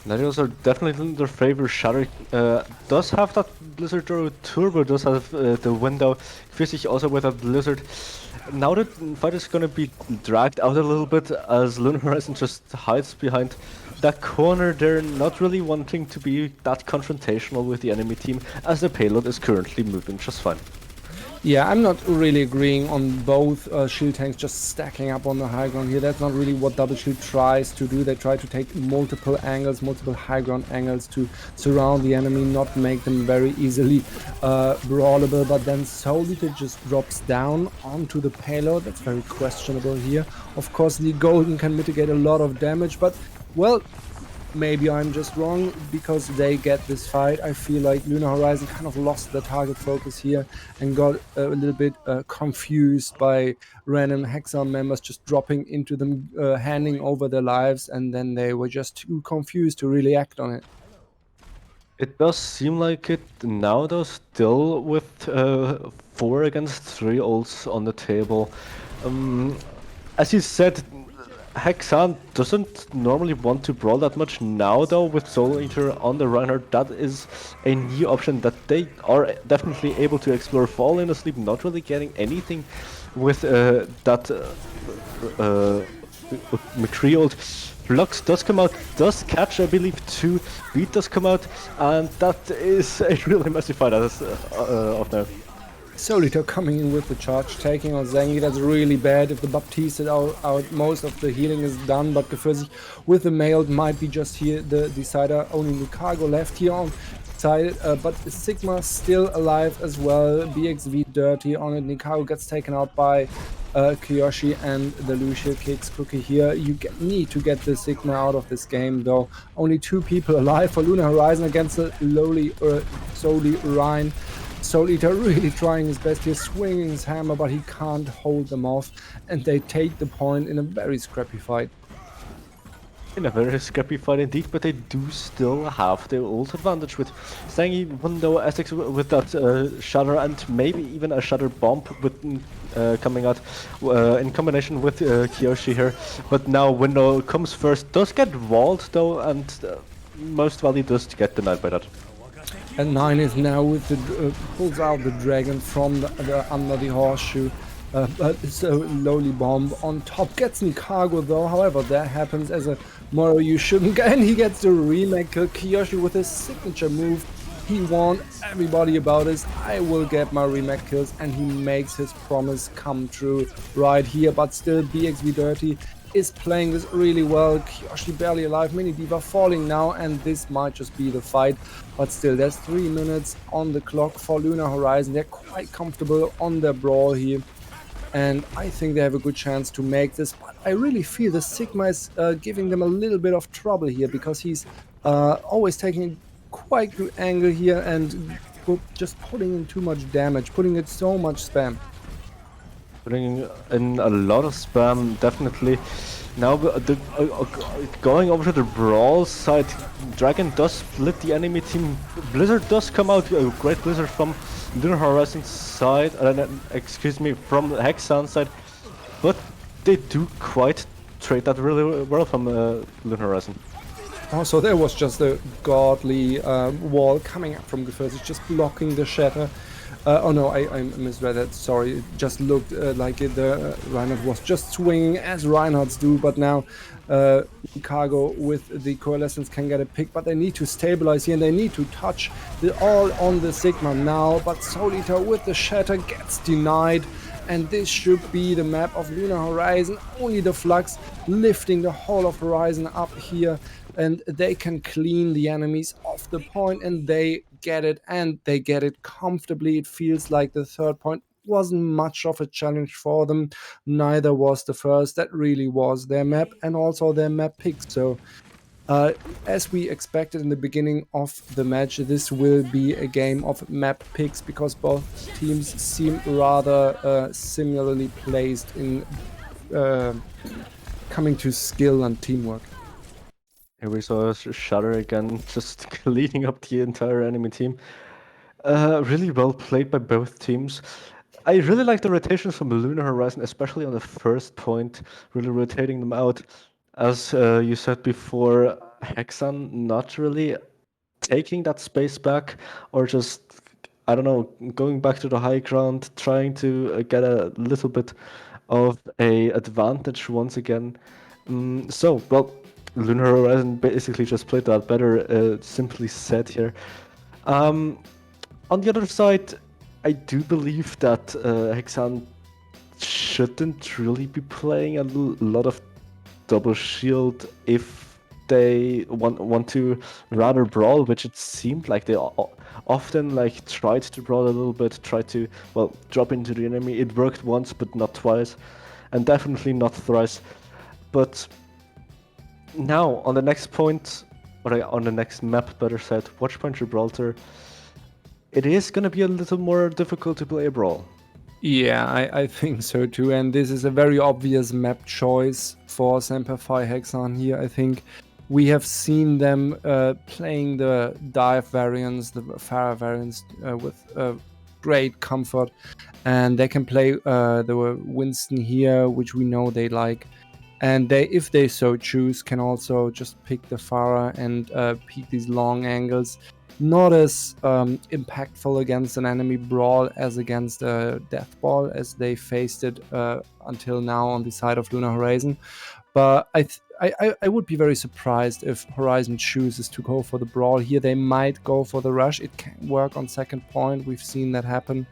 Nadios are definitely in their favor. Shatter does have that Blizzard Turbo, does have the window. Physics also with that Blizzard. Now the fight is gonna be dragged out a little bit as Lunar Horizon just hides behind that corner. They're not really wanting to be that confrontational with the enemy team, as the payload is currently moving just fine. Yeah, I'm not really agreeing on both shield tanks just stacking up on the high ground here. That's not really what Double Shield tries to do. They try to take multiple angles, multiple high ground angles to surround the enemy, not make them very easily brawlable, but then Solitaire just drops down onto the payload. That's very questionable here. Of course, the Golden can mitigate a lot of damage, but, well, maybe I'm just wrong, because they get this fight. I feel like Lunar Horizon kind of lost their target focus here and got a little bit confused by random Hexan members just dropping into them, handing over their lives, and then they were just too confused to really act on it. It does seem like it now, though, still with 4 against 3 ults on the table. As you said, Hexan doesn't normally want to brawl that much. Now, though, with Soul Eater on the Reinhardt, that is a new option that they are definitely able to explore. Falling asleep, not really getting anything with that McCree ult. Flux does come out, does catch, I believe, 2. Beat does come out, and that is a really messy fight as of now. Solito coming in with the charge, taking on Zengi. That's really bad. If the Baptiste is out, most of the healing is done. But Gefürsi with the mail might be just here the decider. Only Lukago left here on side. But Sigma still alive as well. BXV dirty on it. Nikago gets taken out by Kiyoshi, and the Lucio kicks Cookie here. You need to get the Sigma out of this game, though. Only 2 people alive for Lunar Horizon against the solely Rhine. Soul Eater really trying his best here, swinging his hammer, but he can't hold them off, and they take the point in a very scrappy fight. In a very scrappy fight indeed, but they do still have the ult advantage with Zengi, Window, Essex with that Shatter, and maybe even a Shatter Bomb with coming out in combination with Kiyoshi here. But now Window comes first, does get walled though, and most likely does get denied by that. And 9 is now with the pulls out the dragon from the under the horseshoe. But it's a lowly bomb on top. Gets Nikago though. However, that happens as a Moro you shouldn't get. And he gets the remake kill. Kiyoshi with his signature move. He warned everybody about this. I will get my remake kills. And he makes his promise come true right here. But still, BXV Dirty is playing this really well. Kiyoshi barely alive. Mini Diva falling now. And this might just be the fight. But still, there's 3 minutes on the clock for Lunar Horizon. They're quite comfortable on their brawl here. And I think they have a good chance to make this, but I really feel the Sigma is giving them a little bit of trouble here, because he's always taking a quite good angle here and just putting in too much damage, putting in so much spam. Putting in a lot of spam, definitely. Now, going over to the Brawl side, Dragon does split the enemy team. Blizzard does come out, a great Blizzard from Lunar Horizon side, excuse me, from Hexan side, but they do quite trade that really well from Lunar Horizon. Also, there was just a godly wall coming up from Gefürsi, just blocking the shatter. Oh no, I misread that, sorry. It just looked like the Reinhardt was just swinging as Reinhardts do, but now Chicago with the Coalescence can get a pick, but they need to stabilize here and they need to touch all on the Sigma now, but Soul Eater with the Shatter gets denied. And this should be the map of Lunar Horizon. Only the Flux lifting the whole of Horizon up here. And they can clean the enemies off the point. And they get it. And they get it comfortably. It feels like the 3rd point wasn't much of a challenge for them. Neither was the first. That really was their map. And also their map pick. So as we expected in the beginning of the match, this will be a game of map picks, because both teams seem rather similarly placed in coming to skill and teamwork. Here we saw Shatter again, just cleaning up the entire enemy team. Really well played by both teams. I really like the rotations from Lunar Horizon, especially on the first point, really rotating them out. As you said before, Hexan not really taking that space back, or just, I don't know, going back to the high ground, trying to get a little bit of a advantage once again. Well, Lunar Horizon basically just played that better, simply said here. On the other side, I do believe that Hexan shouldn't really be playing a lot of double shield if they want to rather brawl, which it seemed like they often like tried to brawl a little bit, tried to, well, drop into the enemy. It worked once, but not twice, and definitely not thrice. But now on the next point, or on the next map, better said, Watchpoint Gibraltar, it is going to be a little more difficult to play a brawl. Yeah, I think so too. And this is a very obvious map choice for Semper Hexan here. I think we have seen them playing the dive variants, the Pharah variants with great comfort. And they can play the Winston here, which we know they like. And they, if they so choose, can also just pick the Pharah and peek these long angles. Not as impactful against an enemy brawl as against a death ball, as they faced it until now on the side of Lunar Horizon. But I would be very surprised if Horizon chooses to go for the brawl here. They might go for the rush. It can work on second point. We've seen that happen.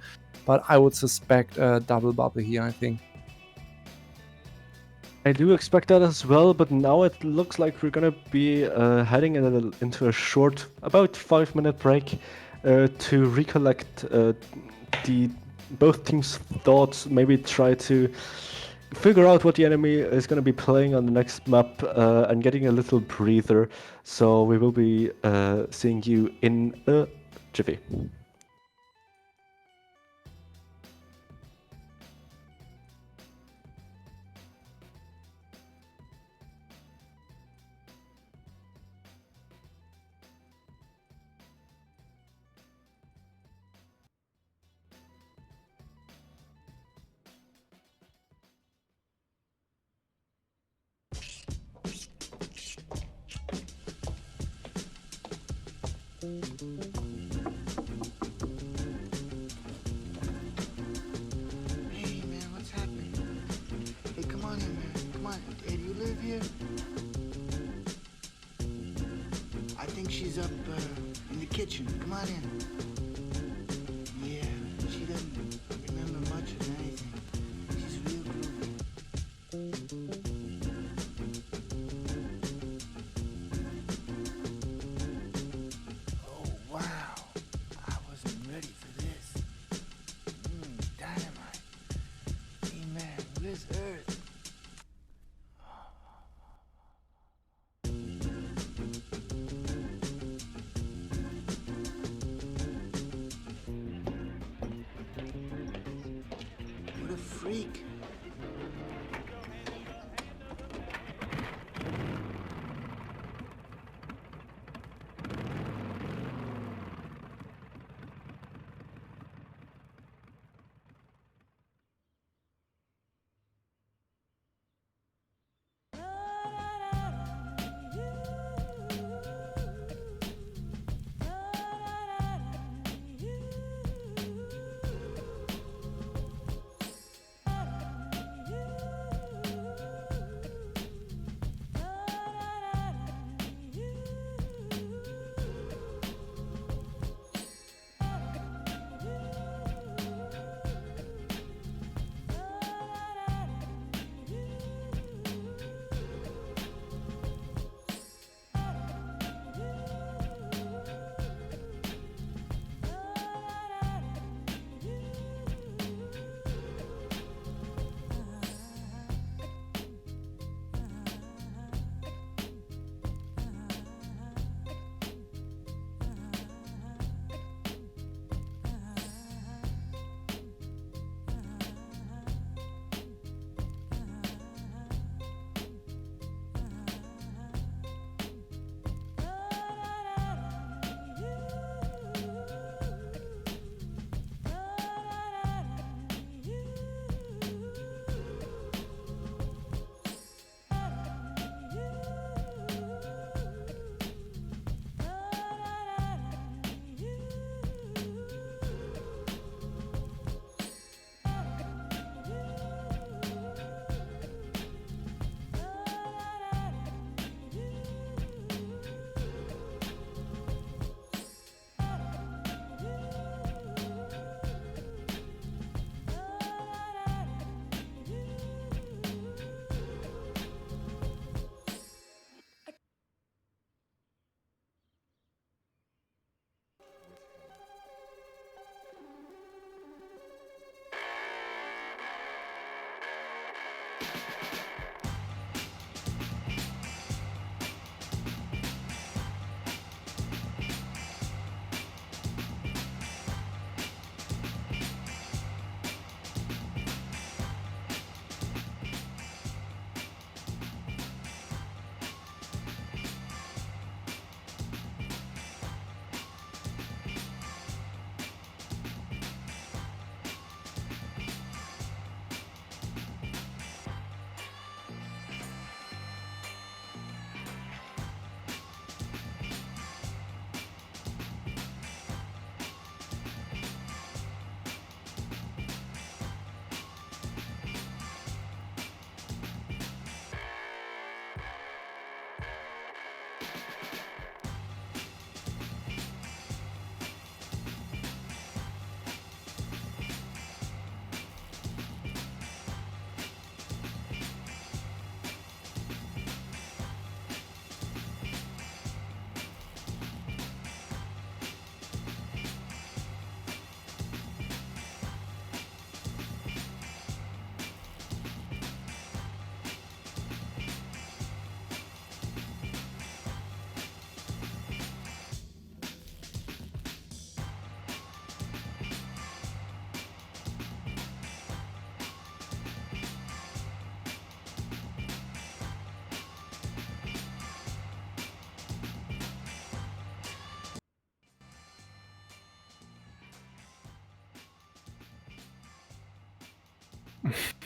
but I would suspect a double bubble here, I think. I do expect that as well, but now it looks like we're gonna be heading into a short, about 5-minute break to recollect the both teams' thoughts, maybe try to figure out what the enemy is going to be playing on the next map and getting a little breather. So we will be seeing you in a jiffy. Hey man, what's happening? Hey, come on in, man. Come on. Hey, do you live here? I think she's up in the kitchen. Come on in. Yeah, she doesn't remember much of anything. She's real groovy. Oh, wow. I wasn't ready for this. Dynamite. Hey man, where's Earth? What a freak.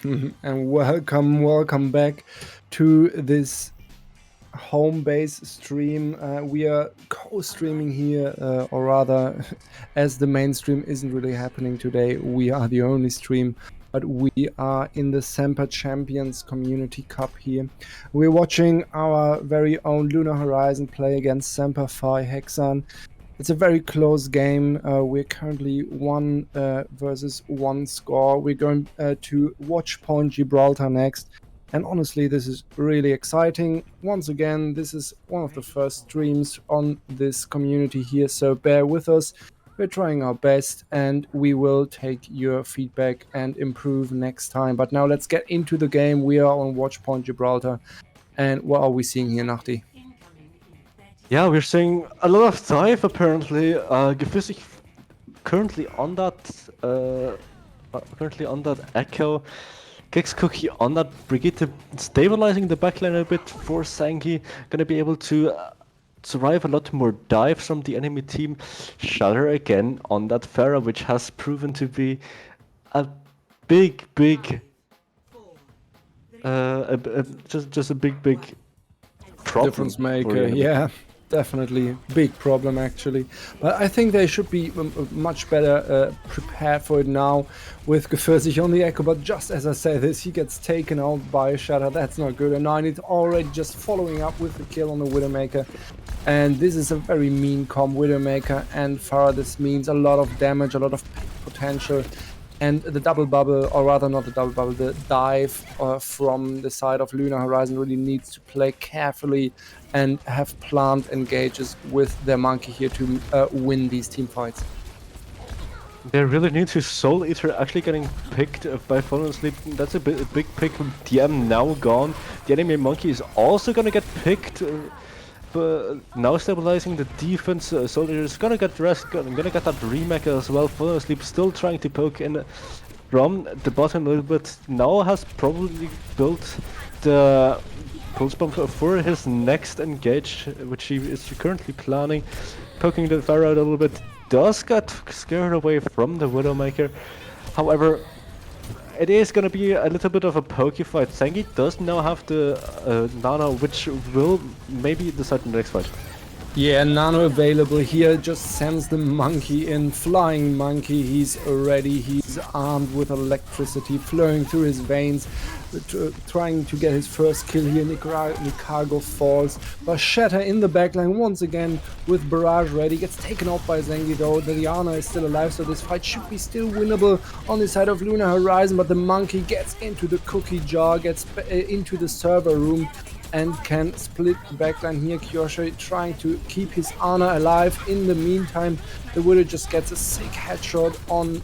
And welcome back to this home base stream. We are co-streaming here, or rather, as the main stream isn't really happening today, we are the only stream. But we are in the Semper Champions Community Cup here. We're watching our very own Lunar Horizon play against Semper Hexan. It's a very close game. We're currently 1 versus 1 score. We're going to watch Point Gibraltar next. And honestly, this is really exciting. Once again, this is one of the first streams on this community here, so bear with us. We're trying our best and we will take your feedback and improve next time. But now let's get into the game. We are on Watch Point Gibraltar. And what are we seeing here, Nachti? Yeah, we're seeing a lot of dive apparently. Gefissig currently on that Echo. Gex Cookie on that Brigitte, stabilizing the backline a bit for Sangi. Gonna be able to survive a lot more dives from the enemy team. Shatter again on that Pharah, which has proven to be a big just a big problem. Difference maker, yeah, definitely big problem actually. But I think they should be much better prepared for it now with Gefürsich on the Echo. But just as I say this, he gets taken out by Shatter. That's not good. And Nine is already just following up with the kill on the Widowmaker. And this is a very mean comp, Widowmaker and Farah. This means a lot of damage, a lot of potential. And the double bubble, or rather not the double bubble, the dive from the side of Lunar Horizon really needs to play carefully and have plant engages with their monkey here to win these team fights. They really need to Soul Eater actually getting picked by Fallen Sleep. That's a big pick. DM now gone. The enemy monkey is also gonna get picked. But now stabilizing the defense, Soldier is gonna get rest, gonna get that remake as well. Fallen Sleep still trying to poke in from the bottom a little bit. Now has probably built the pulse bomb for his next engage, which he is currently planning. Poking the Pharah out a little bit, does get scared away from the Widowmaker. However, it is gonna be a little bit of a pokey fight. Sangi does now have the Nano, which will maybe decide the next fight. Yeah, Nano available here, just sends the monkey in, flying monkey, he's ready, he's armed with electricity flowing through his veins, trying to get his first kill here. Nicargo falls, but Shatter in the backline once again with Barrage ready, gets taken out by Zengi though. The Diana is still alive, so this fight should be still winnable on the side of Lunar Horizon, but the monkey gets into the cookie jar, gets into the server room, and can split the backline here. Kyoshi trying to keep his Ana alive. In the meantime, the Widow just gets a sick headshot on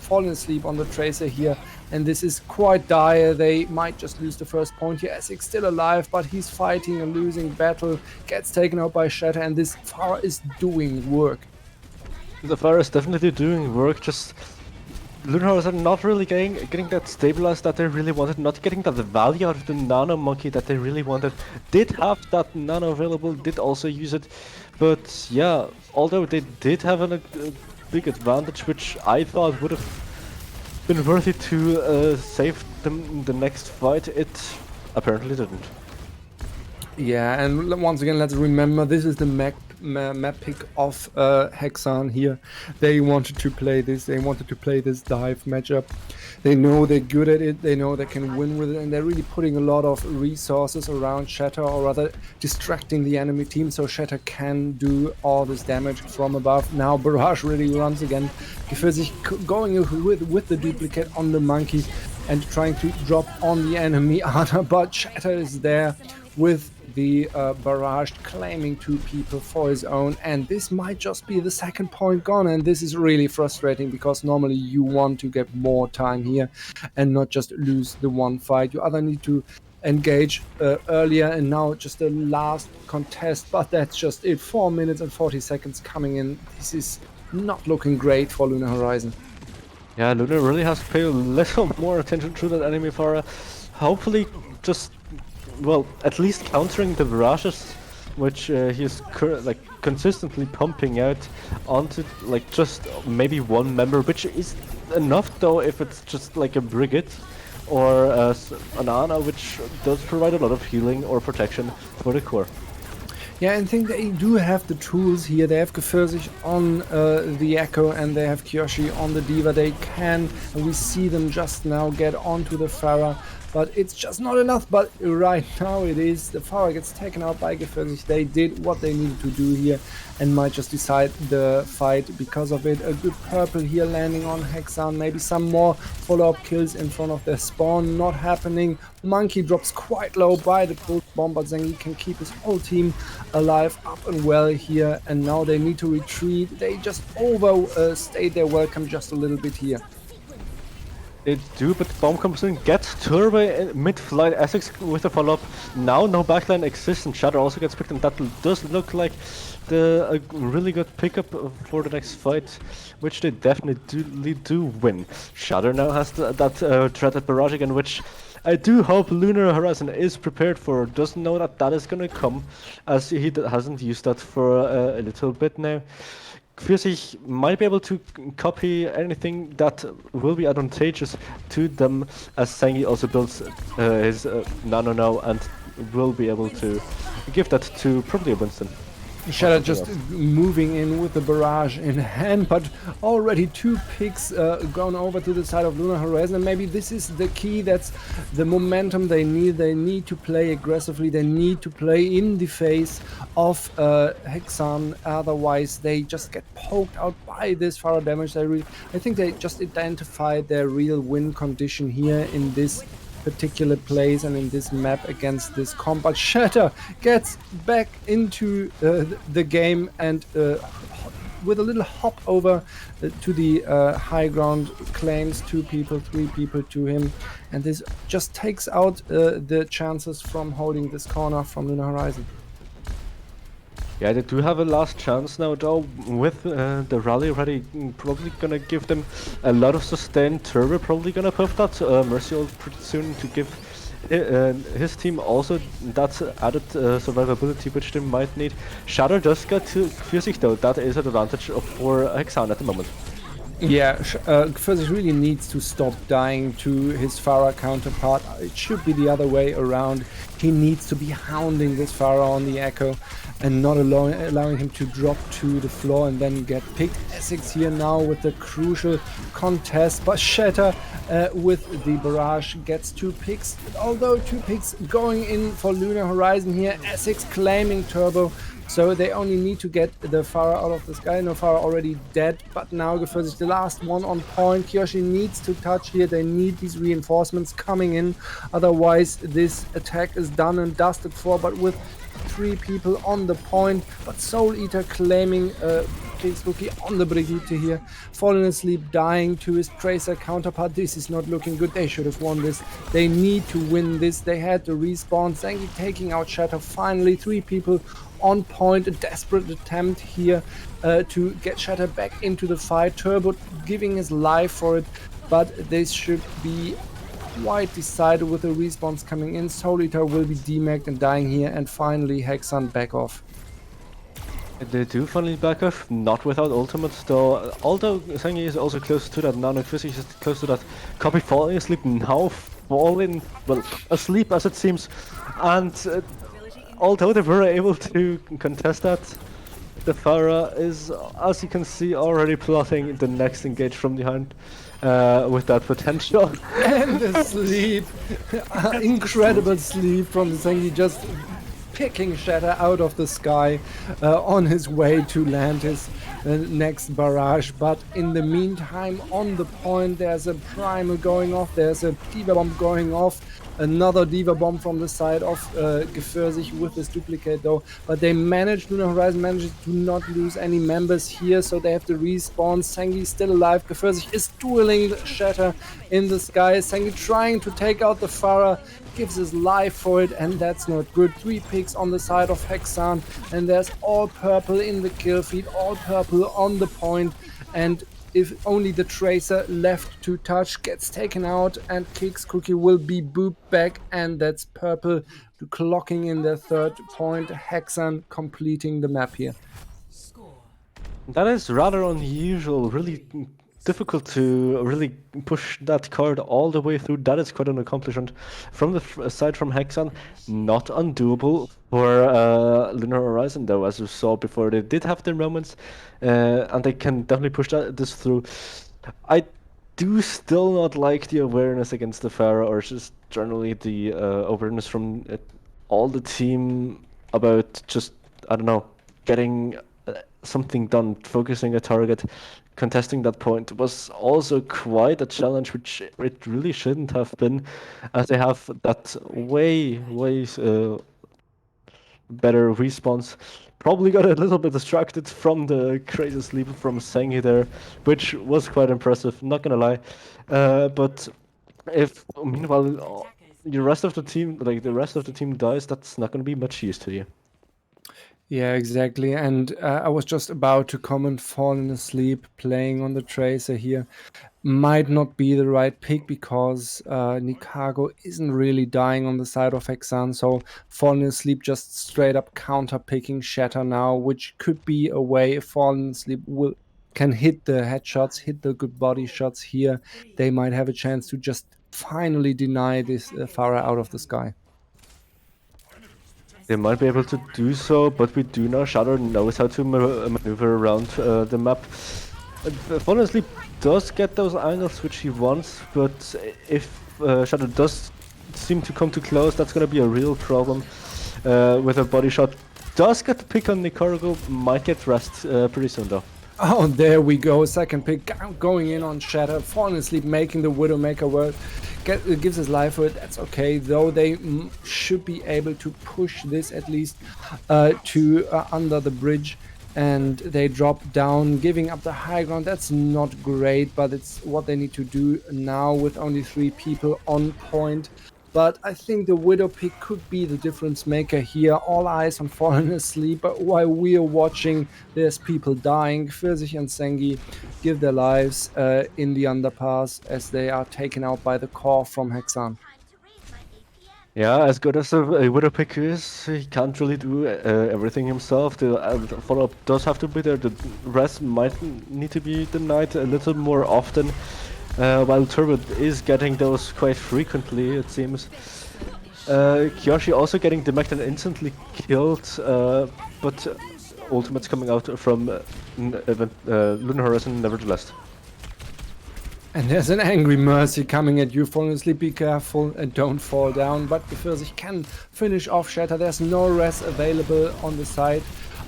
Fallen Asleep on the Tracer here. And this is quite dire. They might just lose the first point here. Essex still alive, but he's fighting a losing battle. Gets taken out by Shatter, and this Pharah is doing work. The Pharah is definitely doing work, just Lunar are not really getting that stabilized that they really wanted, not getting that value out of the Nano Monkey that they really wanted. Did have that Nano available, did also use it, but yeah, although they did have a big advantage, which I thought would have been worthy to save them the next fight, it apparently didn't. Yeah, and once again, let's remember this is the map pick of Hexan here. They wanted to play this. They wanted to play this dive matchup. They know they're good at it. They know they can win with it, and they're really putting a lot of resources around Shatter, or rather distracting the enemy team, so Shatter can do all this damage from above. Now Barrage really runs again. Gefürsich going with the duplicate on the monkey and trying to drop on the enemy Ana, but Shatter is there with the Barrage claiming 2 people for his own, and this might just be the second point gone, and this is really frustrating because normally you want to get more time here and not just lose the one fight. You either need to engage earlier, and now just the last contest, but that's just it. 4 minutes and 40 seconds coming in. This is not looking great for Lunar Horizon. Yeah, Lunar really has to pay a little more attention to that enemy Pharah. Hopefully just, well, at least countering the barrages which he's like consistently pumping out onto like just maybe one member, which is enough though if it's just like a brigade or an Ana, which does provide a lot of healing or protection for the core. Yeah, I think they do have the tools here. They have Gefürsicht on the Echo and they have Kyoshi on the Diva. They can, and we see them just now get onto the Pharah, but it's just not enough. But right now it is. The Pharah gets taken out by Gefürsicht. They did what they needed to do here and might just decide the fight because of it. A good purple here landing on Hexan. Maybe some more follow-up kills in front of their spawn. Not happening. Monkey drops quite low by the pulse bomb, but Zengi can keep his whole team alive up and well here, and now they need to retreat. They just overstayed their welcome just a little bit here. They do, but the bomb comes in, gets Turbo in mid-flight, Essex with a follow-up. Now no backline exists and Shadow also gets picked, and that does look like a really good pickup for the next fight, which they definitely do win. Shadow now has that dreaded barrage again, which I do hope Lunar Horizon is prepared for, doesn't know that is gonna come, as he hasn't used that for a little bit now. Gefürsicht might be able to copy anything that will be advantageous to them, as Sengi also builds his Nano now and will be able to give that to probably a Winston. Shadow just moving in with the barrage in hand, but already 2 picks gone over to the side of Lunar Horizon. And maybe this is the key, that's the momentum they need. They need to play aggressively, they need to play in the face of Hexan, otherwise they just get poked out by this Pharah damage. I think they just identified their real win condition here in this particular place and in this map against this comp. But Shatter gets back into the game and with a little hop over to the high ground claims 2 people, 3 people to him, and this just takes out the chances from holding this corner from Lunar Horizon. Yeah, they do have a last chance now though, with the rally ready, probably gonna give them a lot of sustain. Turbo probably gonna puff that Mercy ult pretty soon to give his team also that added survivability which they might need. Shadow does get to Gefürsicht though, that is an advantage for Hexan at the moment. Yeah, Gefürsicht really needs to stop dying to his Pharah counterpart. It should be the other way around. He needs to be hounding this Pharah on the Echo and not allowing him to drop to the floor and then get picked. Essex here now with the crucial contest, but Shatter with the barrage gets 2 picks. Although 2 picks going in for Lunar Horizon here, Essex claiming Turbo. So they only need to get the Pharah out of the sky. No, Pharah already dead, but now Gefürsicht the last one on point. Kyoshi needs to touch here. They need these reinforcements coming in. Otherwise, this attack is done and dusted for, but with 3 people on the point. But Soul Eater claiming Kriegsrookie on the Brigitte here. Fallen asleep, dying to his Tracer counterpart. This is not looking good. They should have won this. They need to win this. They had to respawn. Zengi taking out Shatter. Finally, 3 people on point. A desperate attempt here to get Shatter back into the fight. Turbo giving his life for it, but this should be quite decided with the respawns coming in. Soul Eater will be demagged and dying here, and finally Hexan back off. They do finally back off, not without ultimates though, although Sengi is also close to that, Nano Gefürsicht is close to that. Copy falling asleep, now falling, well, asleep as it seems, and although they were able to contest that, the Pharah is, as you can see, already plotting the next engage from behind with that potential. And the sleep, incredible sleep from Zengi, just picking Shatter out of the sky on his way to land his next barrage. But in the meantime, on the point, there's a primal going off, there's a Diva bomb going off, another Diva bomb from the side of Gefürsicht with this duplicate though, but they managed, Lunar Horizon manages to not lose any members here, so they have to respawn. Sengi still alive, Gefürsicht is dueling the Shatter in the sky, Sengi trying to take out the Pharah, gives his life for it, and that's not good. 3 picks on the side of Hexan, and there's all purple in the kill feed, all purple on the point, and if only the Tracer left to touch gets taken out and Kicks Cookie will be booped back, and that's Purple clocking in their 3rd point. Hexan completing the map here. That is rather unusual, really difficult to really push that card all the way through. That is quite an accomplishment. From the side from Hexan, not undoable for Lunar Horizon though, as you saw before. They did have their moments, and they can definitely push this through. I do still not like the awareness against the Pharah, or just generally the awareness from all the team about just, I don't know, getting something done, focusing a target, contesting that point was also quite a challenge, which it really shouldn't have been, as they have that way better response. Probably got a little bit distracted from the crazy sleep from Sengi there, which was quite impressive, not gonna lie. But if meanwhile the rest of the team dies, that's not gonna be much use to you. Yeah, exactly. And I was just about to comment, falling asleep, playing on the Tracer here might not be the right pick, because Nikago isn't really dying on the side of Hexan. So falling asleep, just straight up counter picking Shatter now, which could be a way if falling asleep can hit the headshots, hit the good body shots here. They might have a chance to just finally deny this Pharah out of the sky. They might be able to do so, but we do know Shadow knows how to maneuver around the map. Fallen Asleep does get those angles which he wants, but if Shadow does seem to come too close, that's going to be a real problem with a body shot. Does get the pick on Nicargo, might get rest pretty soon though. Oh, there we go. 2nd pick going in on Shatter. Falling asleep, making the Widowmaker work. Gives his life for it. That's okay, though they should be able to push this at least to under the bridge. And they drop down, giving up the high ground. That's not great, but it's what they need to do now with only 3 people on point. But I think the Widow pick could be the difference maker here. All eyes on Fallen Asleep, but while we are watching, there's people dying. Pfirsich and Sengi give their lives in the underpass as they are taken out by the core from Hexan. Yeah, as good as a Widow pick is, he can't really do everything himself. The follow-up does have to be there. The rest might need to be denied a little more often. While Turbo is getting those quite frequently, it seems. Kyoshi also getting demecked and instantly killed, but ultimates coming out from Lunar Horizon nevertheless. And there's an angry Mercy coming at you. Falling asleep, be careful and don't fall down. But the Pfirsich can finish off Shatter. There's no res available on the side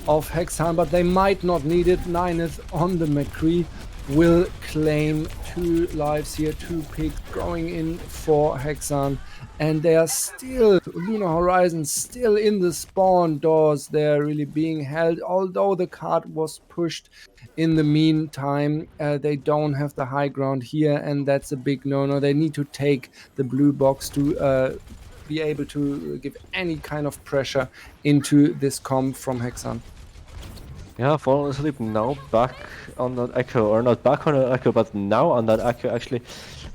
of Hexan, but they might not need it. 9th on the McCree will claim 2 lives here, 2 picks going in for Hexan. And they are still, Lunar Horizon still in the spawn doors. They're really being held, although the card was pushed. In the meantime, they don't have the high ground here, and that's a big no-no. They need to take the blue box to be able to give any kind of pressure into this comp from Hexan. Yeah, Fallen Asleep now back on that Echo, or not back on that Echo, but now on that Echo actually.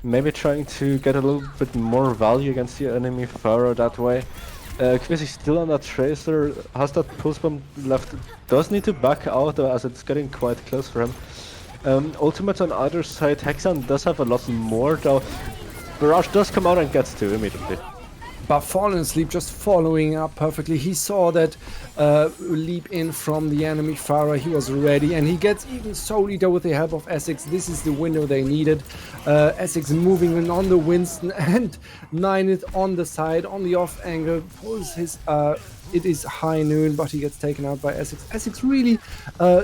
Maybe trying to get a little bit more value against the enemy Pharah that way. Quizzy still on that Tracer, has that pulse bomb left, does need to back out though, as it's getting quite close for him. Ultimates on either side, Hexan does have a lot more though. Barrage does come out and gets 2 immediately. But Fallen Asleep just following up perfectly. He saw that leap in from the enemy Pharah. He was ready, and he gets even Soul Eater with the help of Essex. This is the window they needed. Essex moving in on the Winston, and 9th on the side, on the off angle, pulls his... it is high noon, but he gets taken out by Essex. Essex really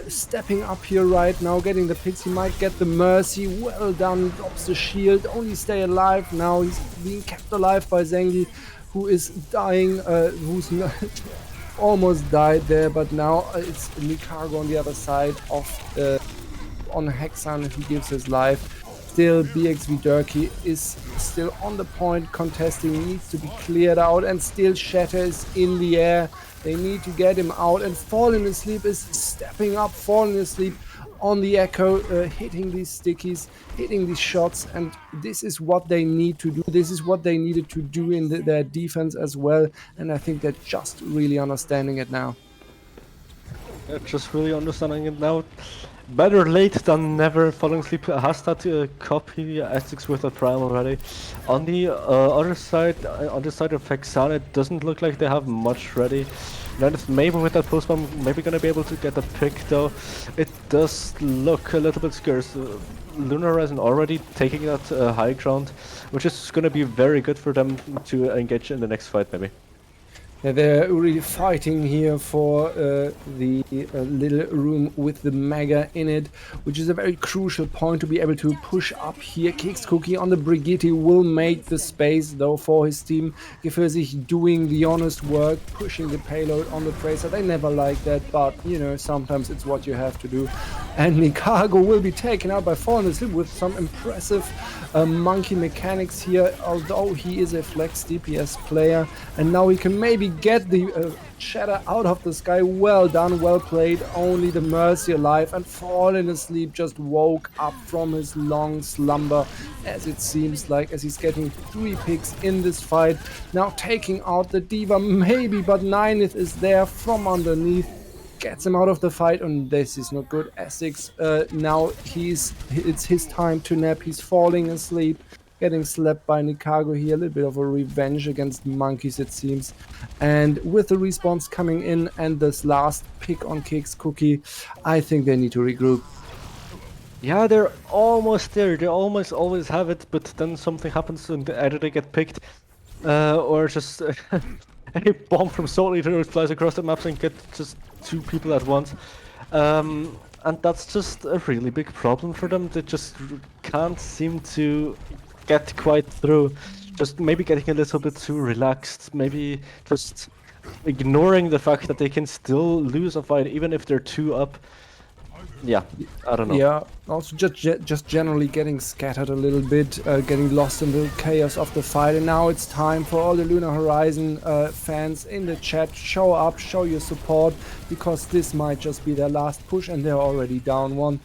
stepping up here right now, getting the picks. He might get the Mercy. Well done, drops the shield. Only stay alive now. He's being kept alive by Zengi, who is dying, who's not almost died there, but now it's Nicargo on the other side of on Hexan, who gives his life. Still, BXV Durkee is still on the point, contesting, needs to be cleared out, and still Shatter is in the air. They need to get him out, and Fallen Asleep is stepping up. Fallen Asleep on the Echo, hitting these stickies, hitting these shots, and this is what they need to do. This is what they needed to do in their defense as well, and I think they're just really understanding it now. Yeah, just really understanding it now. Better late than never. Falling Asleep has that copy Essex with a prime already. On the other side of Hexan, it doesn't look like they have much ready. Landis maybe with that post bomb, maybe gonna be able to get a pick though. It does look a little bit scarce. Lunar isn't already taking that high ground, which is gonna be very good for them to engage in the next fight maybe. Yeah, they're really fighting here for the little room with the Mega in it, which is a very crucial point to be able to push up here. Keks Cookie on the Brigitte will make the space though for his team. Gefürsich doing the honest work, pushing the payload on the Tracer. They never like that, but you know, sometimes it's what you have to do. And Nikago will be taken out by Fallen Asleep with some impressive monkey mechanics here, although he is a flex DPS player. And now he can maybe get the shatter out of the sky. Well done, well played. Only the Mercy alive, and Fallen Asleep just woke up from his long slumber, as it seems like, as he's getting 3 picks in this fight. Now taking out the D.Va maybe, but Nineth is there from underneath. Gets him out of the fight, and this is not good. Essex, now it's his time to nap. He's falling asleep, getting slapped by Nikago here. A little bit of a revenge against monkeys, it seems. And with the respawns coming in and this last pick on Keks Cookie, I think they need to regroup. Yeah, they're almost there. They almost always have it, but then something happens and either they get picked or just a bomb from Soul Eater flies across the maps and get just 2 people at once. And that's just a really big problem for them. They just can't seem to get quite through. Just maybe getting a little bit too relaxed, maybe just ignoring the fact that they can still lose a fight even if they're 2 up. Yeah, I don't know. Yeah, also just generally getting scattered a little bit, getting lost in the chaos of the fight. And now it's time for all the Lunar Horizon fans in the chat. Show up, show your support, because this might just be their last push, and they're already down 1.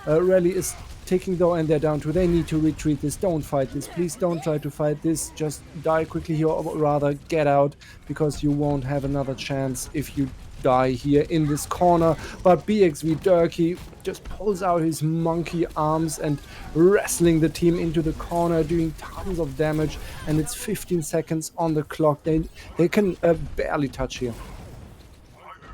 Rally is ticking though, and they're down 2. They need to retreat this. Don't fight this. Please don't try to fight this. Just die quickly here, or rather get out, because you won't have another chance if you die here in this corner. But BXV Durkee just pulls out his monkey arms and wrestling the team into the corner, doing tons of damage, and it's 15 seconds on the clock. They can barely touch here.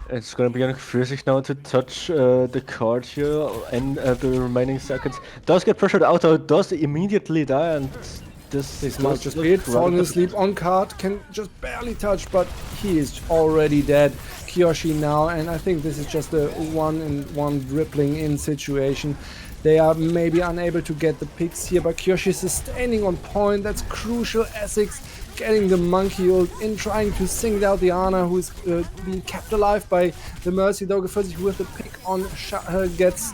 It's gonna be confusing now to touch the card here in the remaining seconds. Does get pressured out though, does immediately die, and this might just be it. Falling asleep on card, can just barely touch, but he is already dead. Kiyoshi now, and I think this is just a 1-in-1 dribbling in situation. They are maybe unable to get the picks here, but Kiyoshi is sustaining on point. That's crucial. Essex getting the monkey ult in, trying to single out the Ana, who is being kept alive by the Mercy, though. Gefürsich with the pick on gets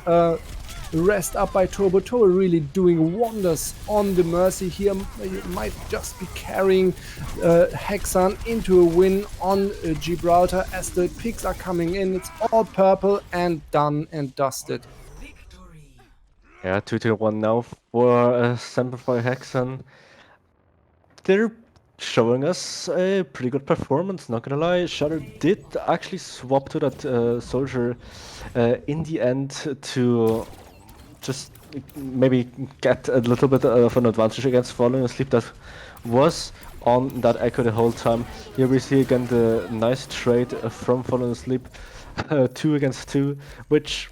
rest up by Turbo. Turbo really doing wonders on the Mercy here. He might just be carrying Hexan into a win on Gibraltar as the picks are coming in. It's all purple and done and dusted. Yeah, 2-1 now for Semper by Hexan. They're showing us a pretty good performance, not gonna lie. Shadow did actually swap to that soldier in the end to just maybe get a little bit of an advantage against Falling Asleep that was on that Echo the whole time. Here we see again the nice trade from Falling Asleep, 2 against 2, which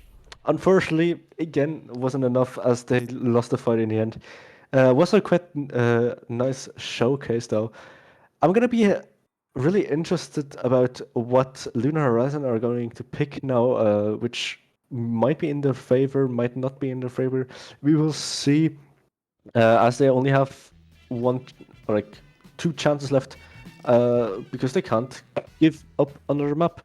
unfortunately again wasn't enough as they lost the fight in the end. Was a quite nice showcase though. I'm gonna be really interested about what Lunar Horizon are going to pick now, which might be in their favor, might not be in their favor. We will see, as they only have 2 chances left, because they can't give up another map.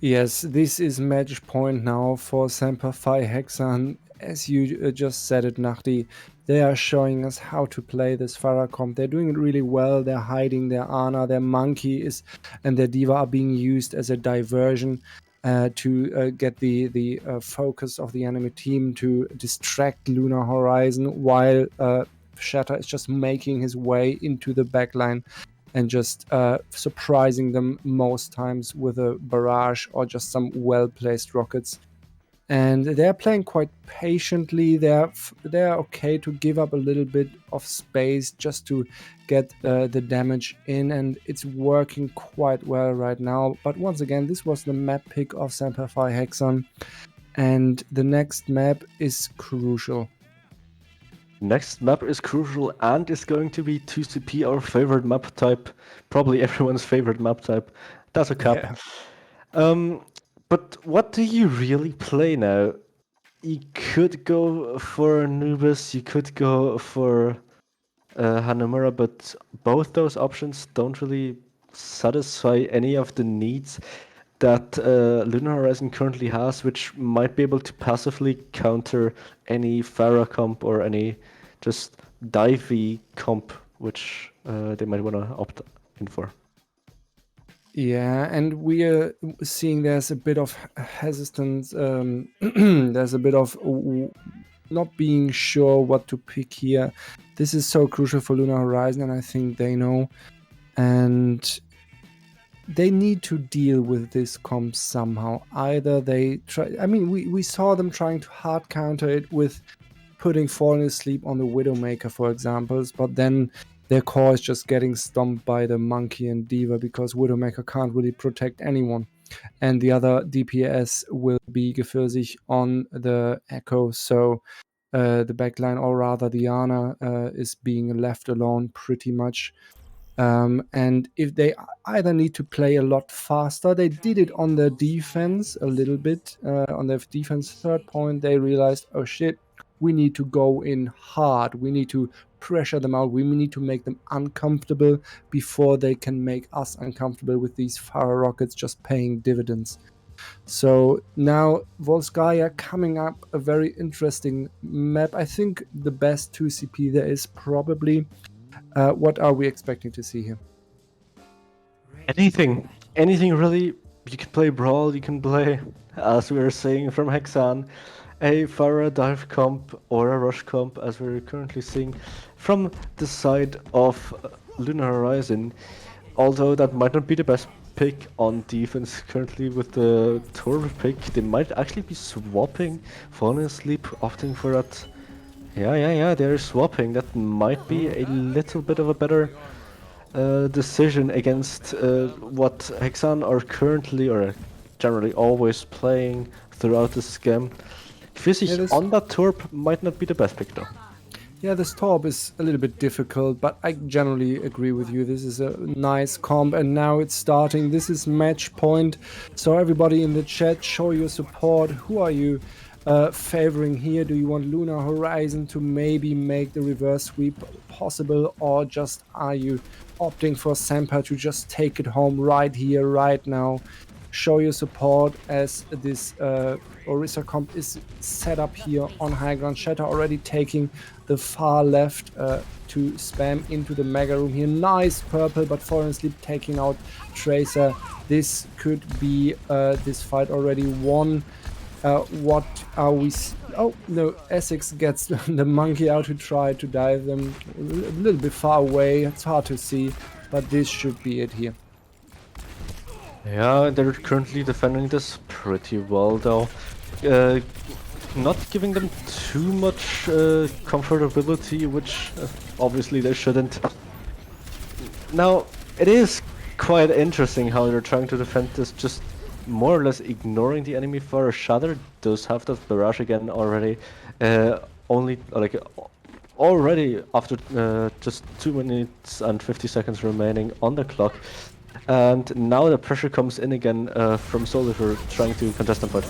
Yes, this is match point now for Semper Fi Hexan. As you just said it, Nachti, they are showing us how to play this Farah comp. They're doing it really well. They're hiding their Ana, their monkey is, and their D.Va are being used as a diversion. to get the focus of the enemy team, to distract Lunar Horizon, while Shatter is just making his way into the backline and just surprising them most times with a barrage or just some well-placed rockets. And they're playing quite patiently. They're okay to give up a little bit of space just to get the damage in, and it's working quite well right now. But once again, this was the map pick of Semper Hexan, and the next map is crucial. Next map is crucial and is going to be 2CP, our favorite map type, probably everyone's favorite map type. That's a cap. Yeah. But what do you really play now? You could go for Anubis, you could go for Hanamura, but both those options don't really satisfy any of the needs that Lunar Horizon currently has, which might be able to passively counter any Pharah comp or any just divey comp, which they might want to opt in for. Yeah, and we are seeing there's a bit of hesitance. There's a bit of not being sure what to pick here. This is so crucial for Lunar Horizon, and I think they know. And they need to deal with this comp somehow. Either they try. I mean, we saw them trying to hard counter it with putting Falling Asleep on the Widowmaker, for example, but then their core is just getting stomped by the Monkey and Diva because Widowmaker can't really protect anyone. And the other DPS will be Gefürsicht on the Echo, so the backline, or rather Diana, is being left alone pretty much. And if they either need to play a lot faster, they did it on their defense a little bit. On their defense third point, they realized, oh shit, we need to go in hard. We need to pressure them out. We need to make them uncomfortable before they can make us uncomfortable with these Pharah rockets just paying dividends. So now Volskaya coming up, a very interesting map. I think the best 2CP there is probably. What are we expecting to see here? Anything really. You can play Brawl, you can play, as we were saying from Hexan, a Pharah dive comp or a rush comp, as we're currently seeing from the side of Lunar Horizon. Although that might not be the best pick on defense currently with the Torb pick, they might actually be swapping Falling Asleep, opting for that. Yeah, they're swapping. That might be a little bit of a better decision against what Hexan are currently or generally always playing throughout the scam. Physics on that Torp might not be the best pick though. Yeah, this Torp is a little bit difficult, but I generally agree with you. This is a nice comp, and now it's starting. This is match point. So everybody in the chat, show your support. Who are you favoring here? Do you want Lunar Horizon to maybe make the reverse sweep possible, or just are you opting for Semper to just take it home right here, right now? Show your support as this Orisa comp is set up here on high ground. Shatter already taking the far left to spam into the mega room here. Nice purple, but Fallen Asleep taking out Tracer. This could be this fight already won. What are we? Oh no, Essex gets the monkey out to try to dive them a little bit far away. It's hard to see, but this should be it here. Yeah, they're currently defending this pretty well though. Not giving them too much comfortability, which obviously they shouldn't. Now, it is quite interesting how they're trying to defend this, just more or less ignoring the enemy for a Shatter. Does have that barrage again already. Only like already after just 2 minutes and 50 seconds remaining on the clock. And now the pressure comes in again from Soliver trying to contest the fight.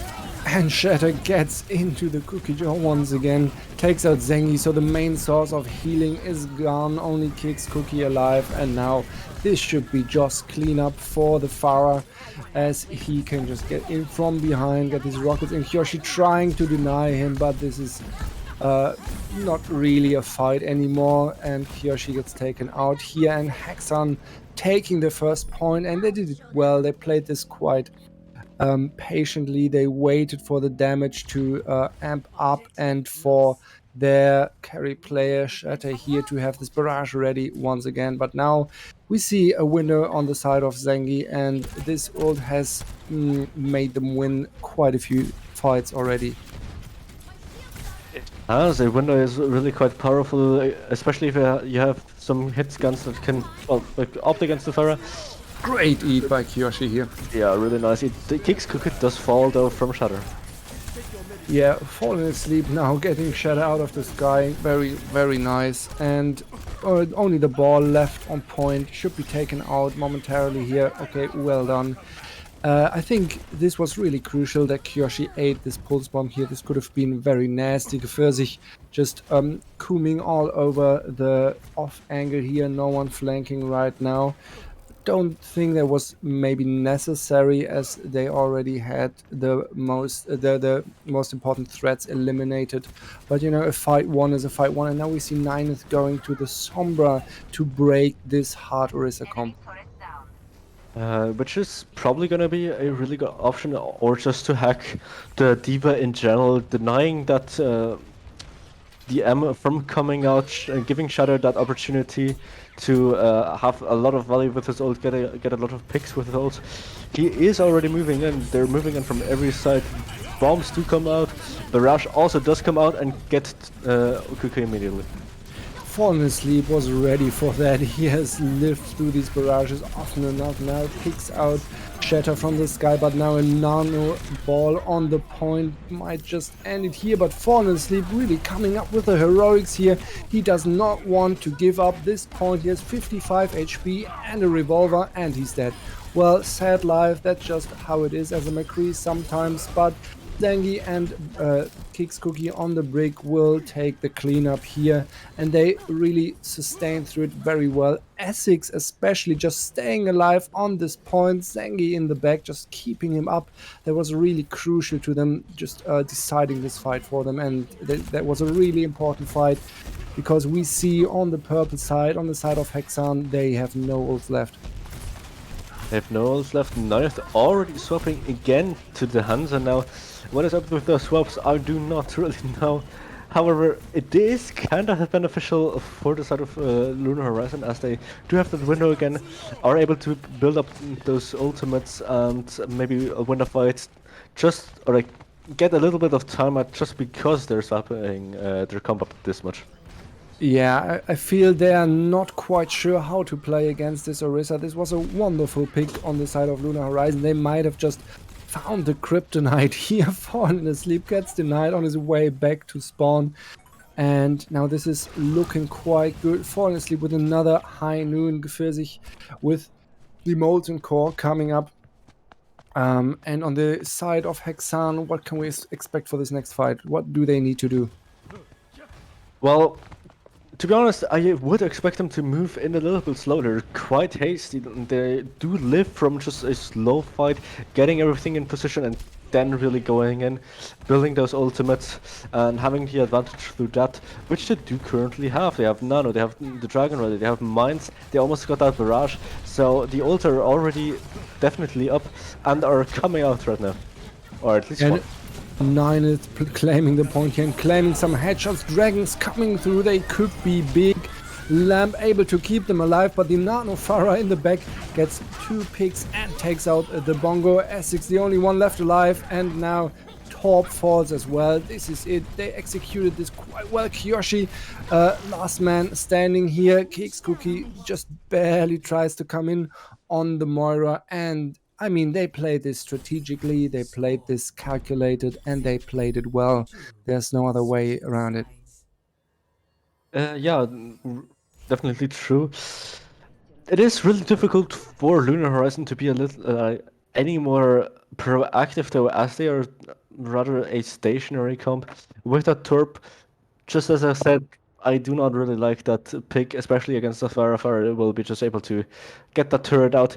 And Shatter gets into the cookie jar once again, takes out Zengi, so the main source of healing is gone, only kicks Cookie alive, and now this should be just cleanup for the Pharah, as he can just get in from behind, get his rockets in. Kyoshi trying to deny him, but this is not really a fight anymore, and Kyoshi gets taken out here, and Hexan taking the first point, and they did it well. They played this quite Patiently, they waited for the damage to amp up and for their carry player Shatter here to have this barrage ready once again. But now we see a winner on the side of Zengi, and this ult has made them win quite a few fights already. The window is really quite powerful, especially if you have some hit guns that can, well, like opt against the Pharah. Great eat by Kiyoshi here. Yeah, really nice. The Kicks Cookie does fall though from Shatter. Yeah, falling asleep now, getting shot out of the sky. Very, very nice. And only the ball left on point. Should be taken out momentarily here. Okay, well done. I think this was really crucial that Kiyoshi ate this pulse bomb here. This could have been very nasty. Gefährlich just cooming all over the off angle here. No one flanking right now. Don't think that was maybe necessary, as they already had the most important threats eliminated. But you know, a fight one is a fight one, and now we see Nineth going to the Sombra to break this hard Orisa comp. Which is probably gonna be a really good option, or just to hack the Diva in general, denying that the M from coming out and giving Shadow that opportunity to have a lot of value with his ult, get a lot of picks with his ult. He is already moving in. They're moving in from every side. Bombs do come out. Barrage also does come out and get Ukuki immediately. Fallen Asleep was ready for that. He has lived through these barrages often enough. Now picks out Shatter from the sky, but now a nano ball on the point might just end it here. But Fallen Asleep really coming up with the heroics here. He does not want to give up this point. He has 55 HP and a revolver, and he's dead. Well, sad life. That's just how it is as a McCree sometimes. But Zengi and Kix Cookie on the brick will take the cleanup here, and they really sustain through it very well. Essex especially just staying alive on this point. Zengi in the back just keeping him up. That was really crucial to them, just deciding this fight for them, and that was a really important fight, because we see on the purple side, on the side of Hexan, they have no ults left. They have no ults left. Ninth already swapping again to the Hansa now. What is up with those swaps? I do not really know. However, it is kind of beneficial for the side of Lunar Horizon, as they do have that window again, are able to build up those ultimates and maybe win a fight, just or like get a little bit of time out just because they're swapping their comp up this much. Yeah, I feel they are not quite sure how to play against this Orisa. This was a wonderful pick on the side of Lunar Horizon. They might have just found the kryptonite here. Fallen Asleep gets denied on his way back to spawn. And now this is looking quite good. Fallen Asleep with another high noon. Gefährlich with the Molten Core coming up. And on the side of Hexan, what can we expect for this next fight? What do they need to do? Well, to be honest, I would expect them to move in a little bit slower. They're quite hasty. They do live from just a slow fight, getting everything in position and then really going in, building those ultimates and having the advantage through that, which they do currently have. They have Nano, they have the Dragon ready, they have Mines, they almost got that Barrage. So the ult are already definitely up and are coming out right now. Or at least one. Nineth claiming the point here and claiming some headshots. Dragons coming through, they could be big. Lamp able to keep them alive, but the Nano Farah in the back gets 2 picks and takes out the Bongo. Essex the only one left alive, and now Torp falls as well. This is it. They executed this quite well. Kiyoshi, last man standing here. Kix Cookie just barely tries to come in on the Moira, and I mean, they played this strategically, they played this calculated, and they played it well. There's no other way around it. Yeah, definitely true. It is really difficult for Lunar Horizon to be a little any more proactive though, as they are rather a stationary comp. With that Torp, just as I said, I do not really like that pick, especially against the Farah. Farah will be just able to get that turret out.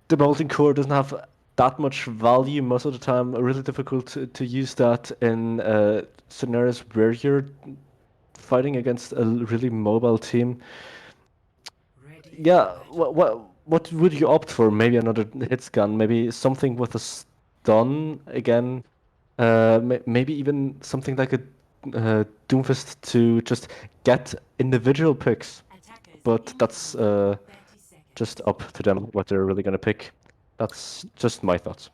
The Molten Core doesn't have that much value most of the time. Really difficult to use that in scenarios where you're fighting against a really mobile team. Yeah, what would you opt for? Maybe another hit gun, maybe something with a done again. Maybe even something like a Doomfist to just get individual picks, but that's just up to them what they're really gonna pick. That's just my thoughts.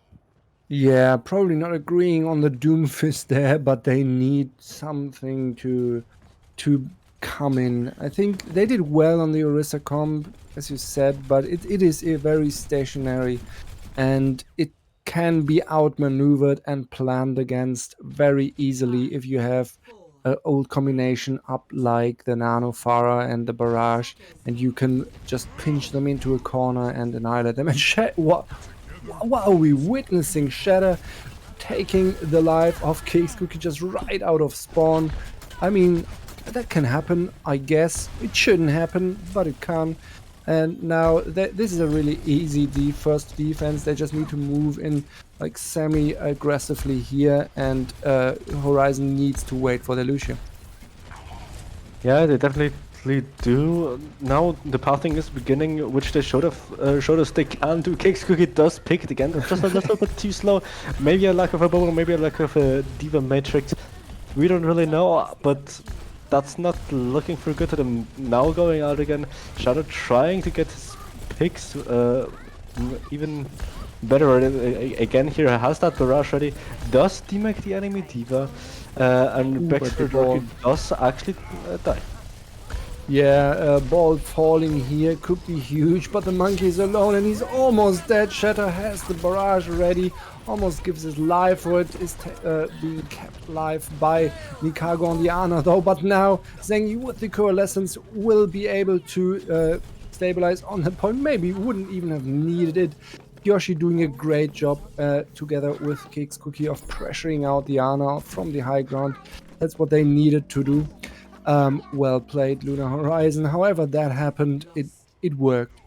Yeah, probably not agreeing on the Doomfist there, but they need something to come in. I think they did well on the Orisa comp, as you said, but it is a very stationary, and it can be outmaneuvered and planned against very easily if you have an old combination up like the Nano Farah and the Barrage, and you can just pinch them into a corner and annihilate them. And what are we witnessing? Shatter taking the life of Cakes Cookie just right out of spawn. I mean, that can happen, I guess. It shouldn't happen, but it can. And now this is a really easy first defense. They just need to move in like semi-aggressively here, and Horizon needs to wait for the Lucio. Yeah, they definitely do. Now the pathing is beginning, which they showed us they can do. Cakes Cookie does pick it again, just a little bit too slow. Maybe a lack of a bow, maybe a lack of a Diva Matrix. We don't really know, but that's not looking for good to them. Now going out again, Shadow trying to get his picks even better. Again here, has that barrage ready, does demake the enemy Diva, and Baxter does actually die. Yeah, ball falling here could be huge, but the monkey is alone and he's almost dead. Shatter has the barrage ready, almost gives his life for it, is being kept alive by Nikago on the Ana though, but now Zengi with the Coalescence will be able to stabilize on that point. Maybe wouldn't even have needed it. Yoshi doing a great job together with Cakes Cookie of pressuring out the Ana from the high ground. That's what they needed to do. Well played, Lunar Horizon. However that happened, it worked.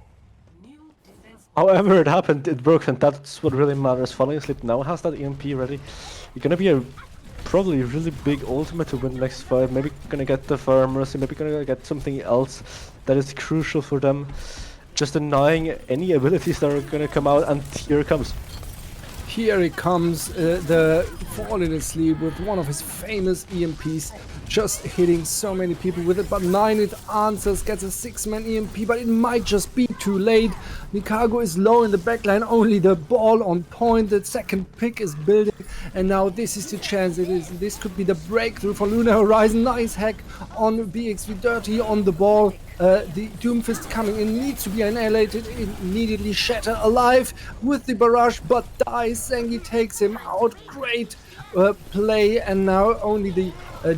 However it happened, it worked, and that's what really matters. Falling Asleep now has that EMP ready. You're gonna be a probably really big ultimate to win the next fight. Maybe gonna get the Fire Mercy, maybe gonna get something else that is crucial for them. Just denying any abilities that are gonna come out, and here it comes. Here it comes, the Falling Asleep with one of his famous EMPs, just hitting so many people with it, but 9 it answers, gets a 6-man EMP, but it might just be too late. Nikago is low in the backline, only the ball on point, the second pick is building, and now this is the chance. This could be the breakthrough for Lunar Horizon. Nice hack on BXV Dirty on the ball. The Doomfist coming in needs to be annihilated immediately. Shatter alive with the barrage, but dies. Zengi takes him out. Great play, and now only the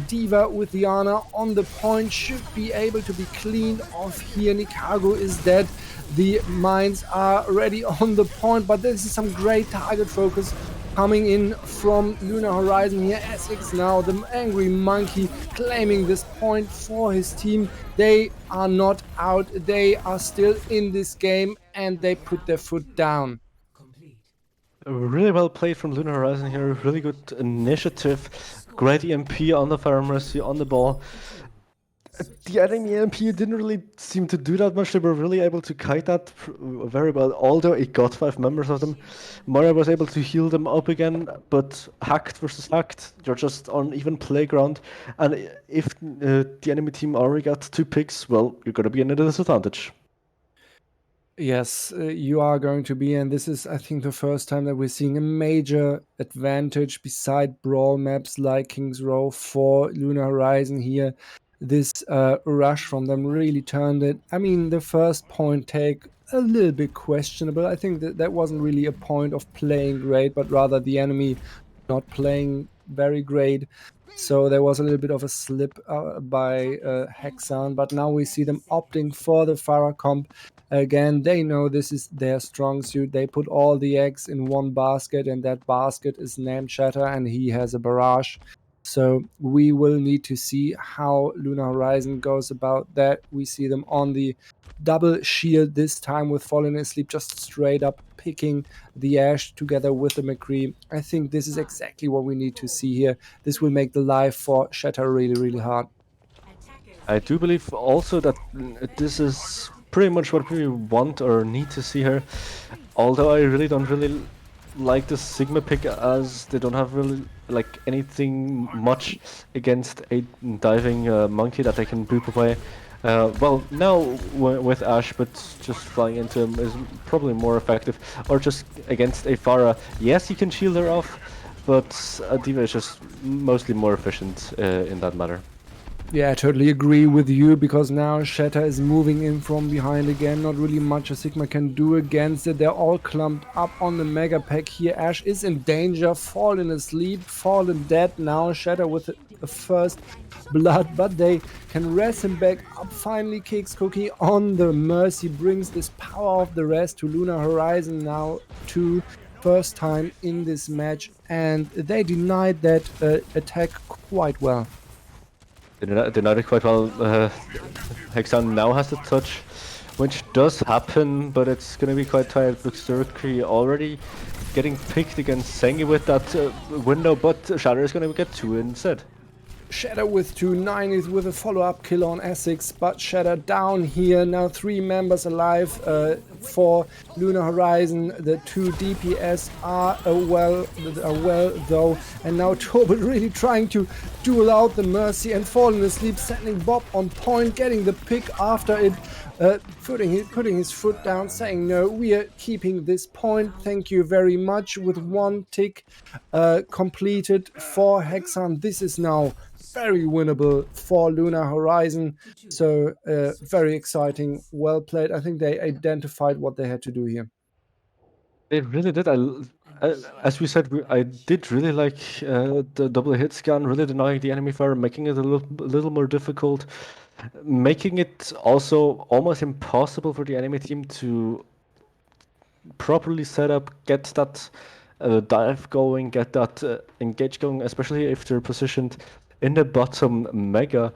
Diva with the Ana on the point should be able to be cleaned off here. Nikago is dead. The mines are ready on the point, but this is some great target focus coming in from Lunar Horizon here. Essex now, the angry monkey, claiming this point for his team. They are not out, they are still in this game, and they put their foot down. Really well played from Lunar Horizon here, really good initiative. Great EMP on the Fire Mercy, on the ball. The enemy EMP didn't really seem to do that much. They were really able to kite that very well, although it got 5 members of them. Moira was able to heal them up again, but hacked versus hacked, you're just on even playground. And if the enemy team already got 2 picks, well, you're going to be in a disadvantage. Yes, you are going to be, and this is, I think, the first time that we're seeing a major advantage beside brawl maps like King's Row for Lunar Horizon here. This rush from them really turned it. I mean, the first point take, a little bit questionable. I think that wasn't really a point of playing great, but rather the enemy not playing very great. So there was a little bit of a slip by Hexan, but now we see them opting for the Farah comp. Again, they know this is their strong suit. They put all the eggs in one basket, and that basket is named Shatter, and he has a barrage. So we will need to see how Lunar Horizon goes about that. We see them on the double shield this time with Falling Asleep, just straight up picking the Ash together with the McCree. I think this is exactly what we need to see here. This will make the life for Shatter really, really hard. I do believe also that this is pretty much what we want or need to see here. Although I really don't like the Sigma pick as they don't have really like anything much against a diving monkey that they can boop away. Well, now with Ash, but just flying into him is probably more effective. Or just against a Pharah, yes, you can shield her off, but a D.Va is just mostly more efficient in that matter. Yeah, I totally agree with you, because now Shatter is moving in from behind again. Not really much a Sigma can do against it. They're all clumped up on the Mega Pack here. Ash is in danger, fallen asleep, fallen dead now. Shatter with the first blood, but they can rest him back up. Finally, Kicks Cookie on the Mercy brings this power of the rest to Lunar Horizon now too. First time in this match, and they denied that attack quite well. They denied it quite well. Hexan now has the touch, which does happen, but it's gonna be quite tight. Berserker already getting picked against Sengi with that window, but Shatter is gonna get 2 instead. Shatter with 2, 9 is with a follow-up kill on Essex, but Shatter down here. Now 3 members alive for Lunar Horizon. The 2 DPS are well though, and now Tobit really trying to duel out the Mercy and falling asleep, sending Bob on point, getting the pick after it, putting his foot down, saying no, we are keeping this point, thank you very much, with 1 tick completed for Hexan. This is now very winnable for Lunar Horizon, so very exciting, well played. I think they identified what they had to do here. They really did. As we said, I did really like the double hit scan, really denying the enemy fire, making it a little more difficult, making it also almost impossible for the enemy team to properly set up, get that dive going, get that engage going, especially if they're positioned in the bottom mega.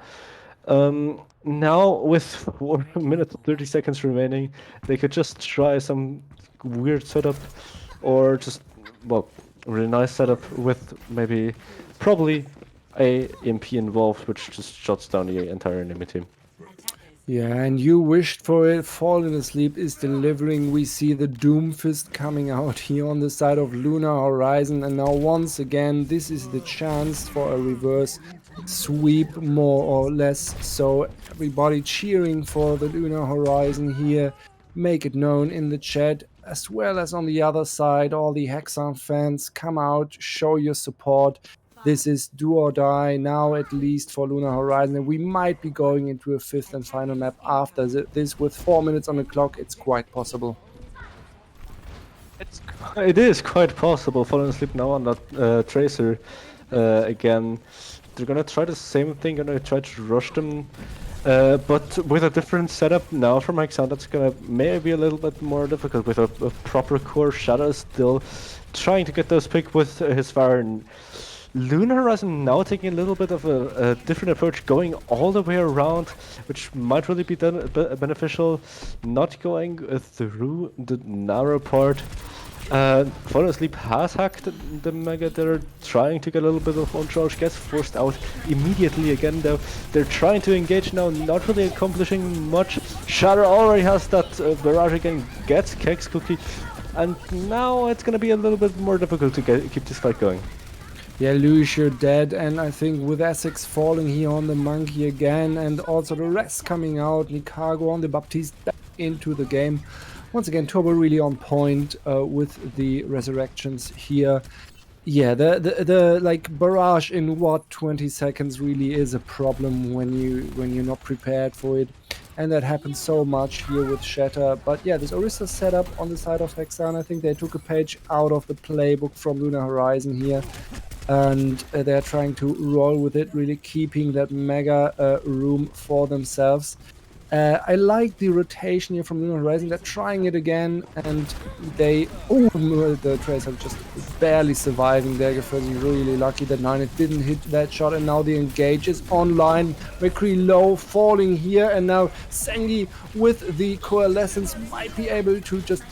Now with 4 minutes 30 seconds remaining, they could just try some weird setup, or just, well, really nice setup with maybe probably a MP involved, which just shuts down the entire enemy team. Yeah, and you wished for it. Fallen Asleep is delivering. We see the Doomfist coming out here on the side of Lunar Horizon, and now once again this is the chance for a reverse sweep, more or less. So everybody cheering for the Lunar Horizon here. Make it known in the chat, as well as on the other side. All the Hexan fans, come out, show your support. This is do or die now, at least for Lunar Horizon, and we might be going into a 5th and final map after this. With 4 minutes on the clock, it's quite possible. It is quite possible. Falling Asleep now on that Tracer again. They're gonna try the same thing, gonna try to rush them, but with a different setup now from Hexan. That's gonna maybe a little bit more difficult with a proper core. Shadow still trying to get those pick with his fire. And Lunar Horizon now taking a little bit of a different approach, going all the way around, which might really be beneficial, not going through the narrow part. Fallen Asleep has hacked the Mega. They're trying to get a little bit of on charge, gets forced out immediately again though. They're trying to engage now, not really accomplishing much. Shatter already has that barrage again, gets Kex Cookie, and now it's gonna be a little bit more difficult to keep this fight going. Yeah, Luis, you're dead, and I think with Essex falling here on the Monkey again, and also the rest coming out, Nikago on the Baptiste back into the game. Once again, Turbo really on point with the resurrections here. Yeah, the like barrage in what 20 seconds really is a problem when you're not prepared for it, and that happens so much here with Shatter. But yeah, this Orisa setup on the side of Hexan, I think they took a page out of the playbook from Lunar Horizon here, and they're trying to roll with it, really keeping that mega room for themselves. I like the rotation here from Lunar Horizon. They're trying it again, and the Tracer just barely surviving there. Gefers is really lucky that Nine didn't hit that shot, and now the engage is online. McCree low, falling here, and now Sengi with the Coalescence might be able to just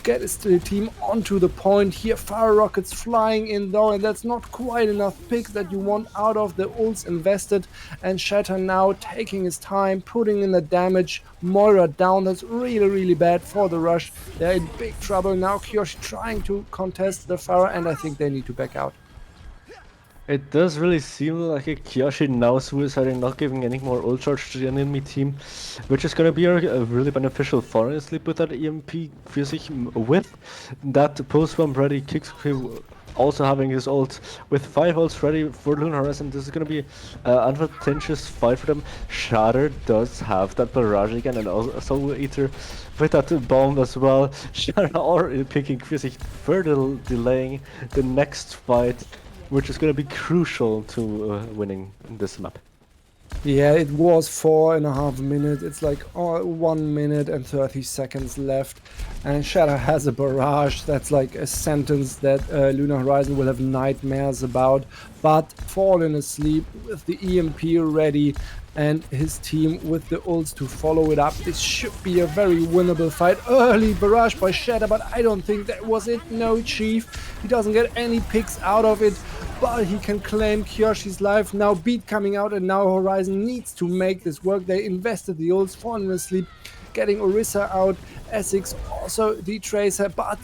get his team onto the point. Here, fire rockets flying in though, and that's not quite enough picks that you want out of the ults invested. And Shatter now taking his time, putting in the damage. Moira down, that's really, really bad for the rush. They're in big trouble now. Kyoshi trying to contest the Pharah, and I think they need to back out. It does really seem like a Kyoshi now suiciding, not giving any more ult charge to the enemy team, which is going to be a really beneficial for Sleep with that EMP physics with that post bomb ready, kicks also having his ult with 5 ults ready for Lunar Horizon. This is going to be an advantageous fight for them. Shatter does have that barrage again, and also Eater with that bomb as well. Shatter already picking physics, further delaying the next fight, which is going to be crucial to winning this map. Yeah, it was 4.5 minutes. It's like 1 minute and 30 seconds left. And Shadow has a barrage. That's like a sentence that Lunar Horizon will have nightmares about. But fallen asleep with the EMP ready and his team with the ults to follow it up. This should be a very winnable fight. Early barrage by Shadow, but I don't think that was it. No, Chief. He doesn't get any picks out of it, but he can claim Kyoshi's life. Now Beat coming out, and now Horizon needs to make this work. They invested the ults, falling asleep, getting Orisa out, Essex, also the Tracer, but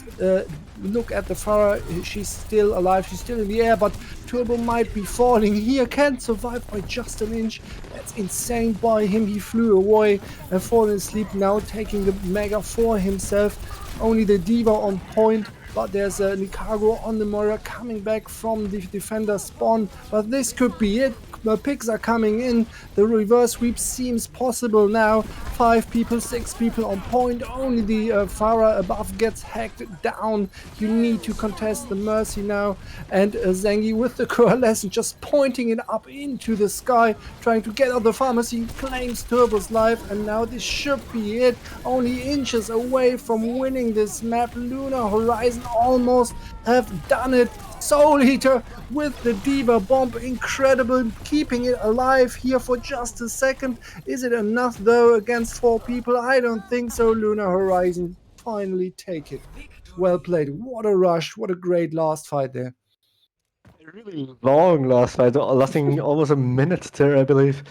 look at the Pharah, she's still alive, she's still in the air, but Turbo might be falling here, can't survive by just an inch. That's insane by him, he flew away and fallen asleep now, taking the Mega for himself. Only the D.Va on point, but there's a Nikago on the Moira coming back from the defender spawn, but this could be it. The picks are coming in, the reverse sweep seems possible now. 5 people, 6 people on point, only the Pharah above gets hacked down. You need to contest the Mercy now, and Zengi with the Coalescent just pointing it up into the sky, trying to get out the pharmacy, claims Turbo's life, and now this should be it. Only inches away from winning this map. Lunar Horizon almost have done it. Soul Eater with the D.Va bomb, incredible, keeping it alive here for just a second. Is it enough though against 4 people? I don't think so. Lunar Horizon finally take it. Well played. What a rush. What a great last fight there. A really long last fight, lasting almost a minute there, I believe.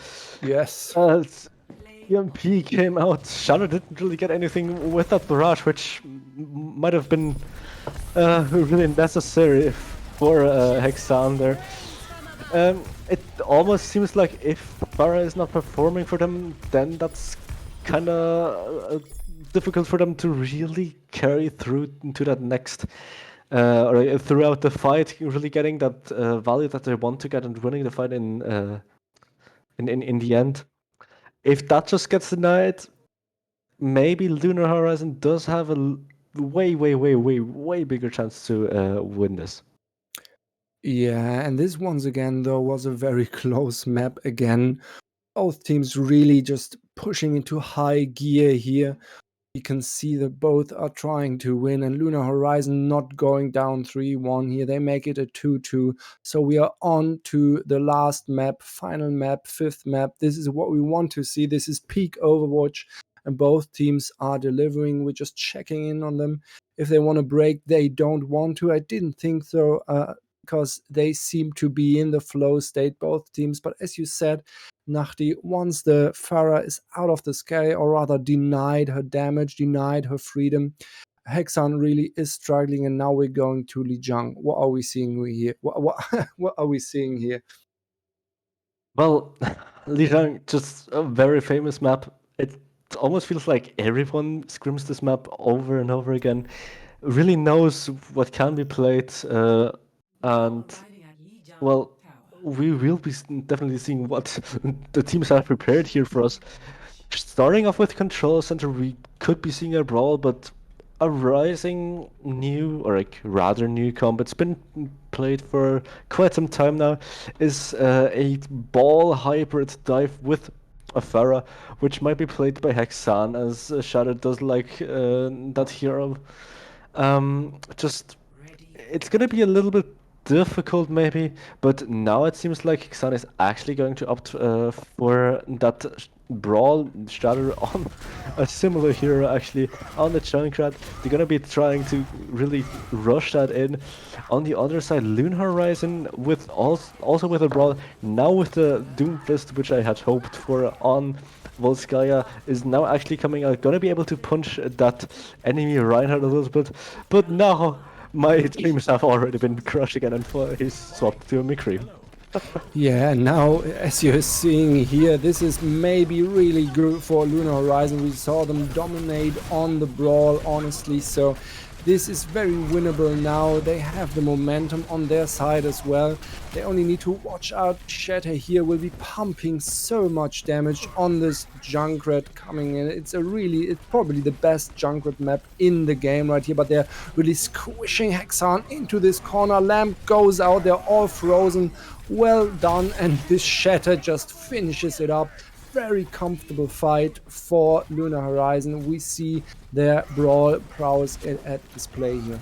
Yes. EMP came out. Shadow didn't really get anything with that barrage, which might have been really necessary for Hexan there. It almost seems like if Pharah is not performing for them, then that's kind of difficult for them to really carry through into that next, or throughout the fight, really getting that value that they want to get and winning the fight in the end. If that just gets denied, maybe Lunar Horizon does have a way bigger chance to win this. Yeah, and this once again though was a very close map again. Both teams really just pushing into high gear here. You can see that both are trying to win, and Lunar Horizon not going down 3-1 here. They make it a 2-2. So we are on to the last map, final map, 5th map. This is what we want to see. This is peak Overwatch, and both teams are delivering. We're just checking in on them. If they want to break, they don't want to. I didn't think so, because they seem to be in the flow state, both teams. But as you said, Nachti, once the Pharah is out of the sky, or rather denied her damage, denied her freedom, Hexan really is struggling, and now we're going to Lijiang. What are we seeing here? What are we seeing here? Well, Lijiang, just a very famous map. It almost feels like everyone scrims this map over and over again, really knows what can be played, and well, we will be definitely seeing what the teams have prepared here for us. Starting off with Control Center, we could be seeing a brawl, but a rising new, or like rather new comp, it's been played for quite some time now, is a ball hybrid dive with a Pharah, which might be played by Hexan, as Shadow does like that hero. Just, it's gonna be a little bit difficult maybe, but now it seems like Hexan is actually going to opt for that Brawl Shatter on a similar hero actually on the Junkrat. They're gonna be trying to really rush that in. On the other side, Lunar Horizon with also with a Brawl, now with the Doom Fist, which I had hoped for on Volskaya, is now actually coming out, gonna be able to punch that enemy Reinhardt a little bit, but now my dreams have already been crushed again and he's swapped to a McCree. Yeah, now as you're seeing here, this is maybe really good for Lunar Horizon. We saw them dominate on the Brawl, honestly, so this is very winnable now. They have the momentum on their side as well. They only need to watch out. Shatter here will be pumping so much damage on this Junkrat coming in. It's probably the best Junkrat map in the game right here, but they're really squishing Hexan into this corner. Lamp goes out, they're all frozen. Well done, and this Shatter just finishes it up. Very comfortable fight for Lunar Horizon. We see their Brawl prowess at display here.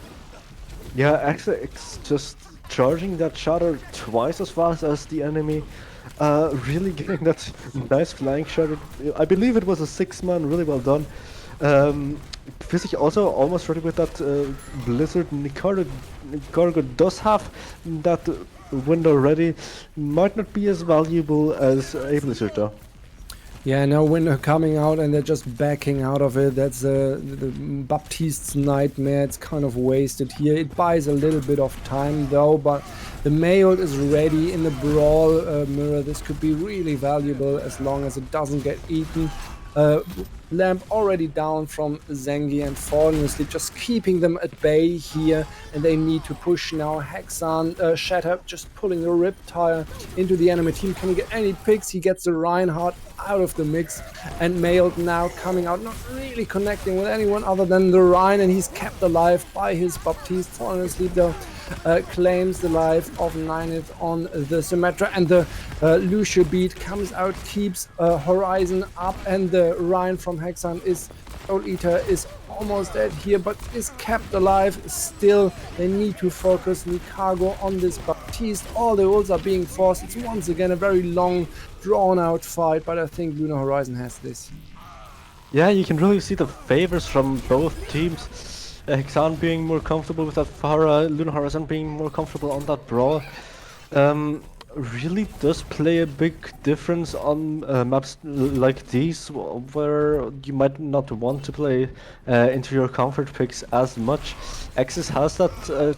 Yeah, actually, it's just charging that Shatter twice as fast as the enemy. Really getting that nice flank Shatter. I believe it was a 6-man, really well done. Physic also almost ready with that Blizzard. Nicargo does have that window ready. Might not be as valuable as a Blizzard though. Yeah, now window coming out and they're just backing out of it. That's the Baptiste's nightmare. It's kind of wasted here. It buys a little bit of time though, but the Mayold is ready in the Brawl mirror. This could be really valuable as long as it doesn't get eaten. Lamp already down from Zengi and falling asleep, just keeping them at bay here, and they need to push now. Hexan, Shatter just pulling the Riptire into the enemy team. Can he get any picks? He gets the Reinhardt out of the mix, and Mayold now coming out, not really connecting with anyone other than the Rhine, and he's kept alive by his Baptiste. Falling asleep though, claims the life of Nineth on the Symmetra, and the Lucia beat comes out, keeps Horizon up, and the Rhine from Hexan is Soul Eater is almost dead here, but is kept alive still. They need to focus Nicargo on this Baptiste. All the ults are being forced. It's once again a very long, drawn-out fight, but I think Lunar Horizon has this. Yeah, you can really see the favors from both teams. Hexan being more comfortable with that Pharah, Lunar Horizon being more comfortable on that Brawl. Really does play a big difference on maps like these, where you might not want to play into your comfort picks as much. X's has that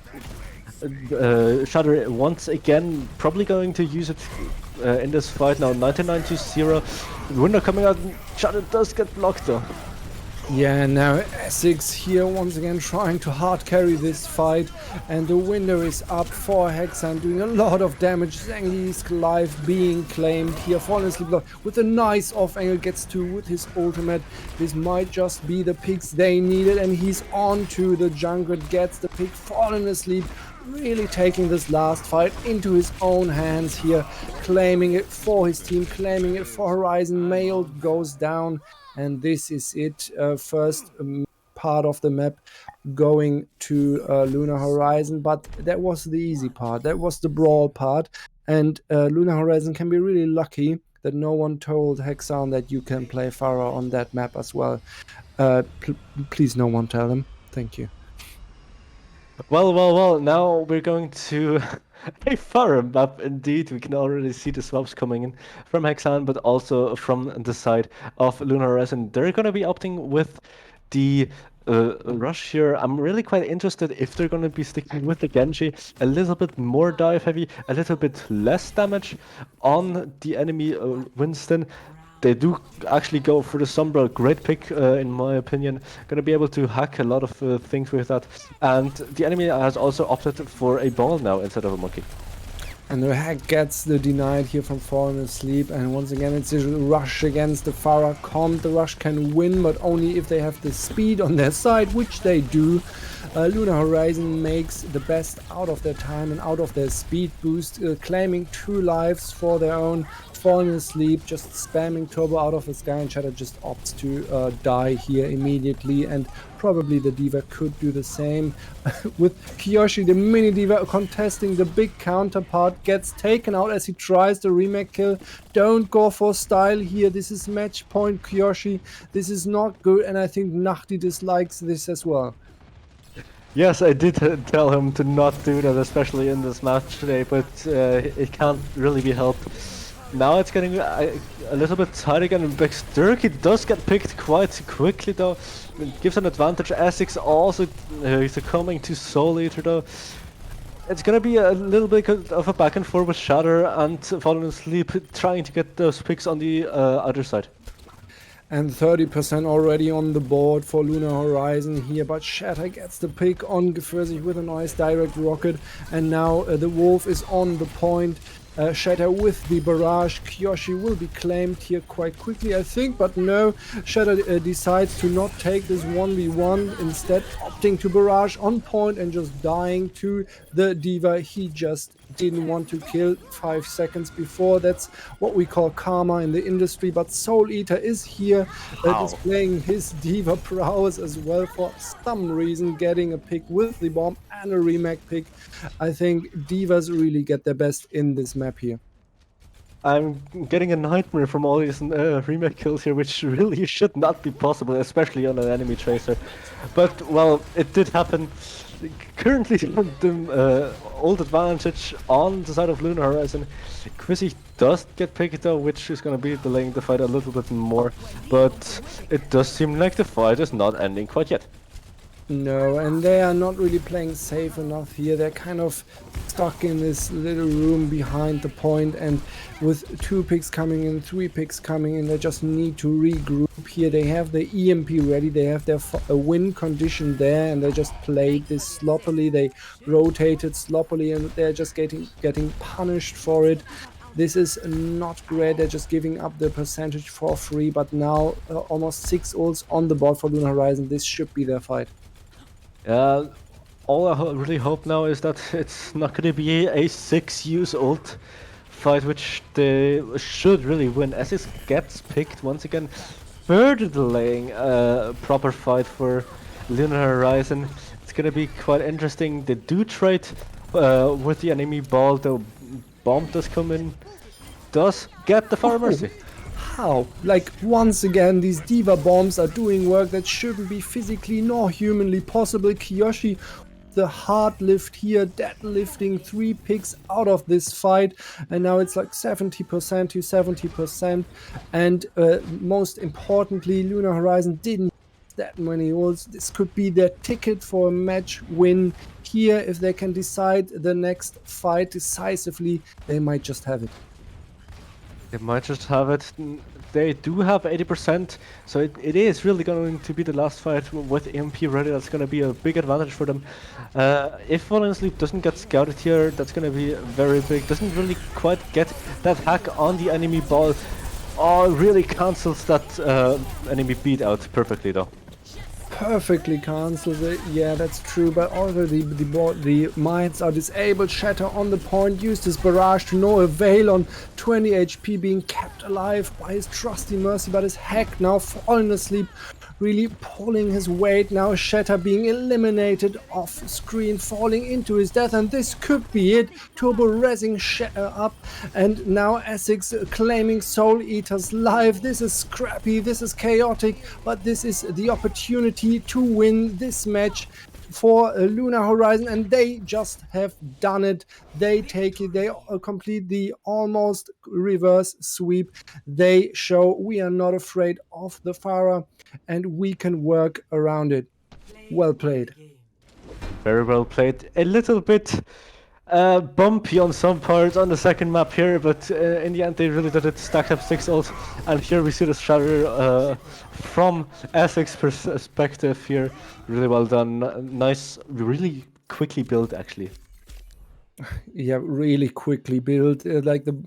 Shatter once again, probably going to use it in this fight now. 99 to 0. Window coming out, Shatter does get blocked though. Yeah, now Essex here once again trying to hard carry this fight, and the window is up for Hexan, doing a lot of damage. Zengi's life being claimed here, falling asleep with a nice off angle, gets to with his ultimate. This might just be the picks they needed, and he's on to the Junkrat, gets the pick, falling asleep, really taking this last fight into his own hands here, claiming it for his team, claiming it for Horizon. Mayold goes down. And this is it, first part of the map going to Lunar Horizon, but that was the easy part, that was the Brawl part, and Lunar Horizon can be really lucky that no one told Hexan that you can play Pharah on that map as well. Please no one tell them, thank you. Well, now we're going to a Pharah map indeed. We can already see the swaps coming in from Hexan, but also from the side of Lunar Horizon. They're going to be opting with the rush here. I'm really quite interested if they're going to be sticking with the Genji. A little bit more dive heavy, a little bit less damage on the enemy Winston. They do actually go for the Sombra, great pick in my opinion. Gonna be able to hack a lot of things with that. And the enemy has also opted for a ball now instead of a monkey. And the hack gets the denied here from falling asleep, and once again it's a rush against the Pharah comp. The rush can win, but only if they have the speed on their side, which they do. Lunar Horizon makes the best out of their time and out of their speed boost, claiming 2 lives for their own. Falling asleep, just spamming turbo out of the sky, and Shatter just opts to die here immediately, and Probably the Diva could do the same. With Kiyoshi, the mini Diva contesting the big counterpart, gets taken out as he tries the remake kill. Don't go for style here. This is match point, Kiyoshi. This is not good, and I think Nahdi dislikes this as well. Yes, I did tell him to not do that, especially in this match today, but it can't really be helped. Now it's getting a little bit tight again, and Bexturkey does get picked quite quickly though. It gives an advantage. Essex also succumbing to Soul Eater though. It's gonna be a little bit of a back and forth with Shatter and Fallen Asleep trying to get those picks on the other side. And 30% already on the board for Lunar Horizon here, but Shatter gets the pick on Gefürsich with a nice direct rocket, and now the Wolf is on the point. Shatter with the barrage. Kiyoshi will be claimed here quite quickly, I think, but no. Shatter decides to not take this 1v1, instead opting to barrage on point and just dying to the Diva he just didn't want to kill 5 seconds before. That's what we call karma in the industry, but Soul Eater is here displaying his Diva prowess as well for some reason, getting a pick with the bomb and a remake pick. I think Divas really get their best in this map here. I'm getting a nightmare from all these remake kills here, which really should not be possible, especially on an enemy tracer. But, well, it did happen. Currently, the old advantage on the side of Lunar Horizon. Quizzy does get picked though, which is going to be delaying the fight a little bit more. But it does seem like the fight is not ending quite yet. No, and they are not really playing safe enough here. They're kind of stuck in this little room behind the point, and with 2 picks coming in, 3 picks coming in, they just need to regroup here. They have the EMP ready, they have their win condition there, and they just played this sloppily. They rotated sloppily, and they're just getting punished for it. This is not great. They're just giving up the percentage for free, but now almost 6 ults on the board for Lunar Horizon. This should be their fight. All I really hope now is that it's not going to be a 6-use ult fight, which they should really win. Essex gets picked once again, further delaying a proper fight for Lunar Horizon. It's going to be quite interesting. They do trade with the enemy ball, though bomb does come in, does get the Fire Mercy. How? Like, once again, these Diva bombs are doing work that shouldn't be physically nor humanly possible. Kiyoshi, the hard lift here, deadlifting 3 picks out of this fight, and now it's like 70% to 70%. And most importantly, Lunar Horizon didn't use that many ults. This could be their ticket for a match win here. If they can decide the next fight decisively, they might just have it. They might just have it. They do have 80%, so it is really going to be the last fight with EMP ready. That's going to be a big advantage for them. If Fallen Asleep doesn't get scouted here, that's going to be very big. Doesn't really quite get that hack on the enemy ball. Oh, really cancels that enemy beat out perfectly though. Perfectly cancels it. Yeah, that's true. But also the mines are disabled. Shatter on the point. Used his barrage to no avail on 20 HP, being kept alive by his trusty Mercy. But his hack now falling asleep, really pulling his weight. Now Shatter being eliminated off screen, falling into his death, and this could be it. Turbo rezzing Shatter up, and now Essex claiming Soul Eater's life. This is scrappy, this is chaotic, but this is the opportunity to win this match for Lunar Horizon, and they just have done it. They take it, they complete the almost reverse sweep. They show we are not afraid of the Farah, and we can work around it. Well played. Very well played. A little bit bumpy on some parts on the second map here, but in the end they really did it. Stacked up 6 ults, and here we see the Shatter from Essex perspective here. Really well done. Nice, really quickly built actually. Yeah, really quickly built. Like the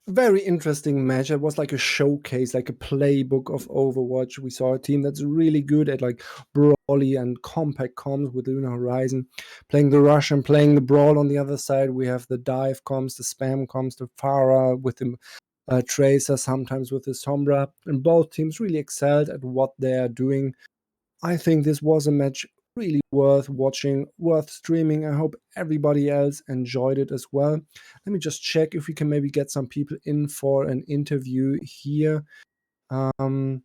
very interesting match. It was like a showcase, like a playbook of Overwatch. We saw a team that's really good at like brawly and compact comms with Lunar Horizon, playing the rush and playing the brawl. On the other side, we have the dive comms, the spam comms, the Pharah with the Tracer, sometimes with the Sombra. And both teams really excelled at what they are doing. I think this was a match really worth watching, worth streaming. I hope everybody else enjoyed it as well. Let me just check if we can maybe get some people in for an interview here. I'm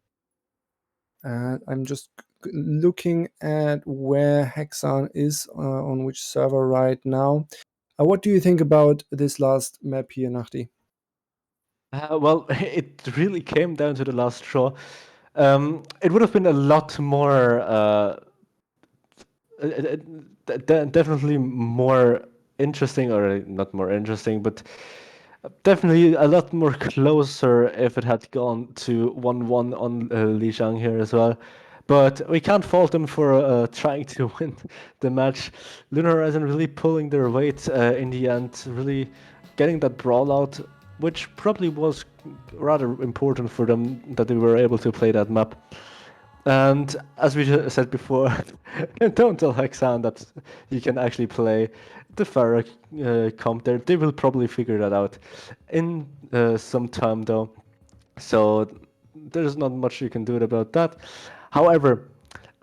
just looking at where Hexan is on which server right now. What do you think about this last map here, Nachti? Well, it really came down to the last straw. It would have been a lot more, definitely more interesting, or not more interesting, but definitely a lot more closer if it had gone to 1-1 on Li Zhang here as well. But we can't fault them for trying to win the match. Lunar isn't really pulling their weight in the end, really getting that brawl out, which probably was rather important for them that they were able to play that map. And as we said before, don't tell Hexan that you can actually play the Pharah comp there. They will probably figure that out in some time, though. So there's not much you can do about that. However,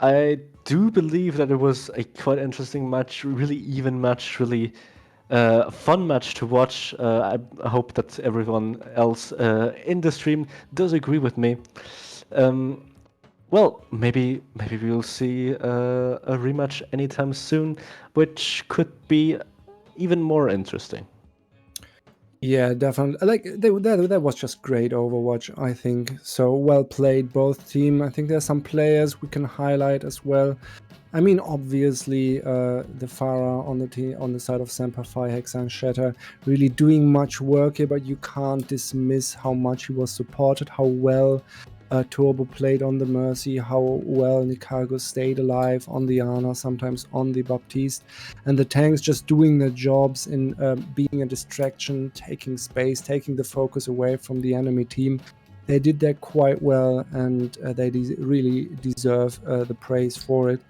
I do believe that it was a quite interesting match, really even match, really fun match to watch. I hope that everyone else in the stream does agree with me. Well, maybe we'll see a rematch anytime soon, which could be even more interesting. Yeah, definitely. Like that was just great Overwatch, I think. So well played, both team. I think there's some players we can highlight as well. I mean, obviously, the Farah on the team on the side of Semper, Hexan, Shatter, really doing much work here, but you can't dismiss how much he was supported, how well Turbo played on the Mercy, how well Nikago stayed alive on the Ana, sometimes on the Baptiste, and the tanks just doing their jobs in being a distraction, taking space, taking the focus away from the enemy team. They did that quite well, and they really deserve the praise for it.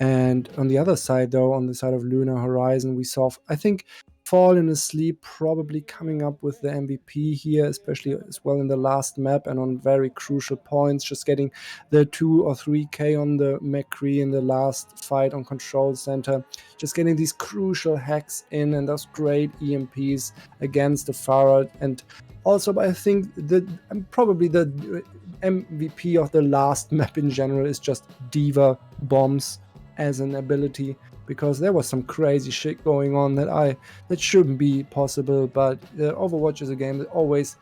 And on the other side, though, on the side of Lunar Horizon, we saw, I think, Fallen Asleep probably coming up with the MVP here, especially as well in the last map and on very crucial points, just getting the 2 or 3k on the McCree in the last fight on Control Center, just getting these crucial hacks in and those great EMPs against the Farad. And also, I think that probably the MVP of the last map in general is just Diva Bombs as an ability, because there was some crazy shit going on that shouldn't be possible. But Overwatch is a game that always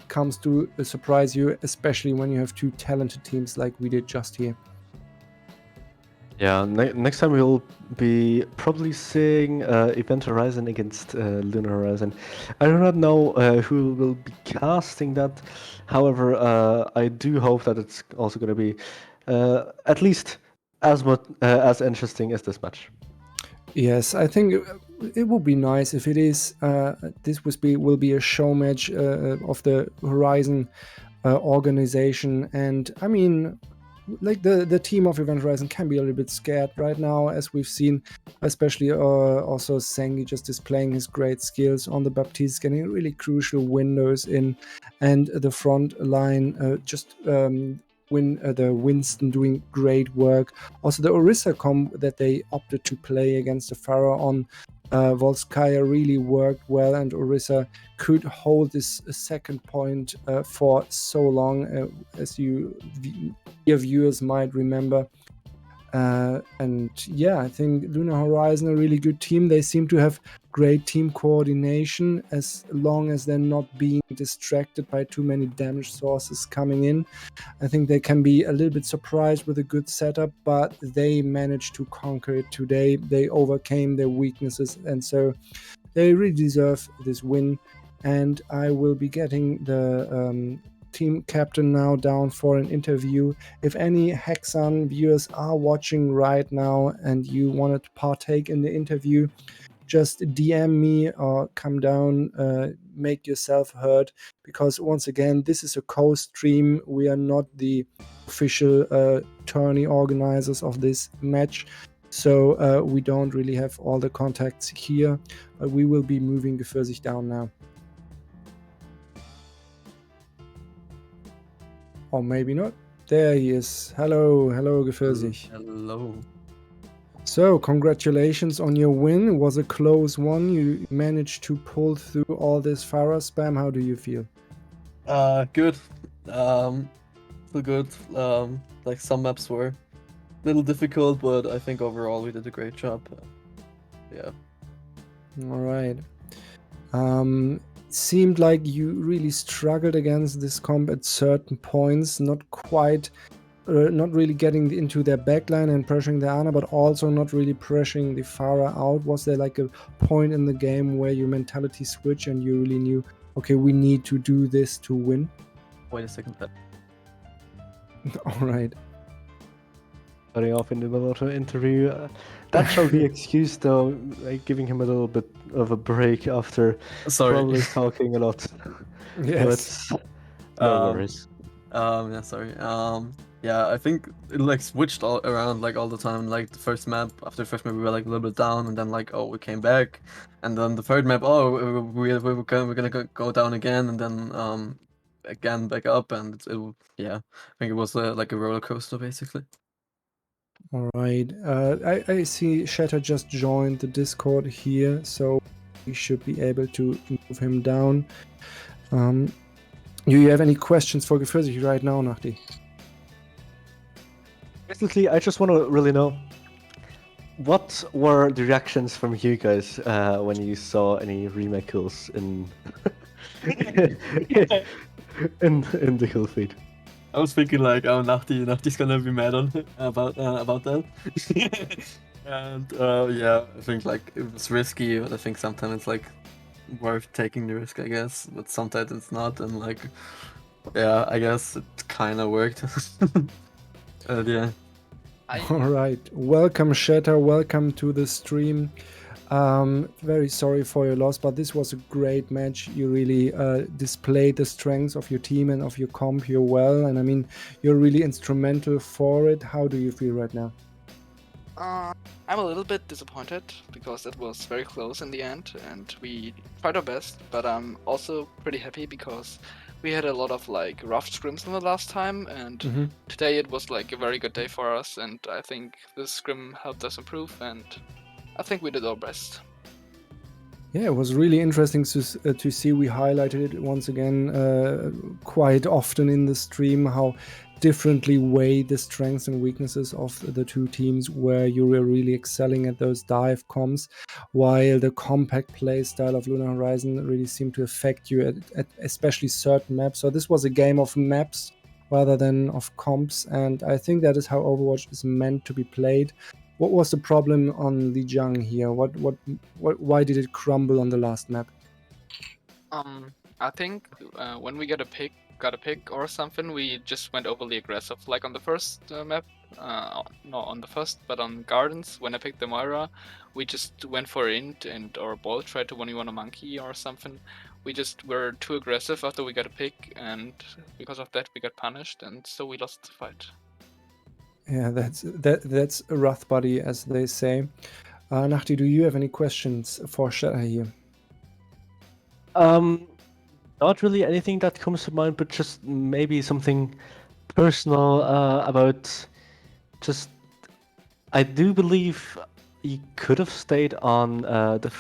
comes to surprise you, especially when you have two talented teams like we did just here. Yeah, next time we'll be probably seeing Event Horizon against Lunar Horizon. I do not know who will be casting that. However, I do hope that it's also going to be at least as much as interesting as this match. Yes, I think it would be nice if it is. This will be a show match of the Horizon organization, and I mean, like the team of Event Horizon can be a little bit scared right now, as we've seen, especially also Sengi just displaying his great skills on the Baptiste, getting really crucial windows in, and the front line just the Winston doing great work. Also the Orisa comp that they opted to play against the Pharaoh on Volskaya really worked well, and Orisa could hold this second point for so long, as your viewers might remember. And yeah, I think Lunar Horizon a really good team. They seem to have great team coordination as long as they're not being distracted by too many damage sources coming in. I think they can be a little bit surprised with a good setup, but they managed to conquer it today. They overcame their weaknesses, and so they really deserve this win. And I will be getting the team captain now down for an interview. If any Hexan viewers are watching right now and you wanted to partake in the interview, just DM me or come down, make yourself heard, because once again, this is a co-stream. We are not the official tourney organizers of this match, so we don't really have all the contacts here, but we will be moving Gefürsicht down now. Or maybe not. There he is. Hello, hello, Gefürsich. Hello. So, congratulations on your win. It was a close one. You managed to pull through all this Farah spam. How do you feel? Good. Feel good. Like some maps were a little difficult, but I think overall we did a great job. Yeah. All right. Seemed like you really struggled against this comp at certain points, not really getting into their backline and pressuring the Ana, but also not really pressuring the Farah out. Was there like a point in the game where your mentality switched and you really knew, okay, we need to do this to win? Wait a second. All right. Cutting off in the middle of an interview. That shall be excused, though, like giving him a little bit of a break after Sorry. probably talking a lot. Yes. But no worries. Yeah, sorry. Yeah, I think it like switched all around like all the time. Like the first map, after the first map we were like a little bit down, and then like, oh, we came back, and then the third map, oh, we're gonna go down again, and then again back up, and yeah, I think it was like a roller coaster basically. All right. I see Shatter just joined the Discord here, so we should be able to move him down. Do you have any questions for Gefürzik right now, Nachti? Basically, I just want to really know, what were the reactions from you guys when you saw any remake kills in in the kill feed? I was thinking like, oh, Nachti's gonna be mad on about that. And yeah, I think like it was risky, but I think sometimes it's like worth taking the risk, I guess. But sometimes it's not, and like, yeah, I guess it kind of worked. Yeah. All right. Welcome, Shatter. Welcome to the stream. Very sorry for your loss, but this was a great match. You really displayed the strengths of your team and of your comp here well, and I mean, you're really instrumental for it. How do you feel right now? I'm a little bit disappointed because it was very close in the end and we tried our best, but I'm also pretty happy because we had a lot of like rough scrims in the last time, and today it was like a very good day for us, and I think this scrim helped us improve, and I think we did our best. Yeah, it was really interesting to see. We highlighted it once again quite often in the stream, how differently weigh the strengths and weaknesses of the two teams, where you were really excelling at those dive comps, while the compact play style of Lunar Horizon really seemed to affect you at especially certain maps. So this was a game of maps rather than of comps, and I think that is how Overwatch is meant to be played. What was the problem on the Jung here? Why did it crumble on the last map? I think when we got a pick or something, we just went overly aggressive. Like on the first map, not on the first, but on Gardens, when I picked the Moira, we just went for int and or ball tried to 1v1 a monkey or something. We just were too aggressive after we got a pick, and because of that we got punished, and so we lost the fight. Yeah, that's a rough buddy, as they say. Nachti, do you have any questions for Shatter here? Not really anything that comes to mind, but just maybe something personal about just. I do believe you could have stayed on the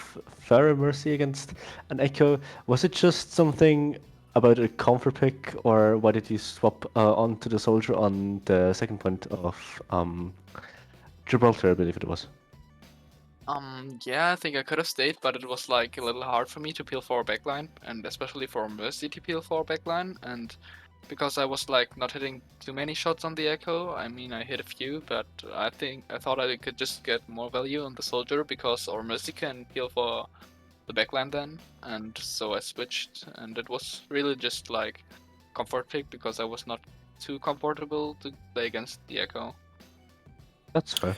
Pharah Mercy against an Echo. Was it just something about a comfort pick, or why did you swap onto the Soldier on the second point of Gibraltar, I believe it was? Yeah, I think I could have stayed, but it was like a little hard for me to peel for a backline, and especially for Mercy to peel for a backline, and because I was like not hitting too many shots on the Echo. I mean, I hit a few, but I thought I could just get more value on the Soldier because our Mercy can peel for the backline then, and so I switched, and it was really just like comfort pick because I was not too comfortable to play against the Echo. That's fair.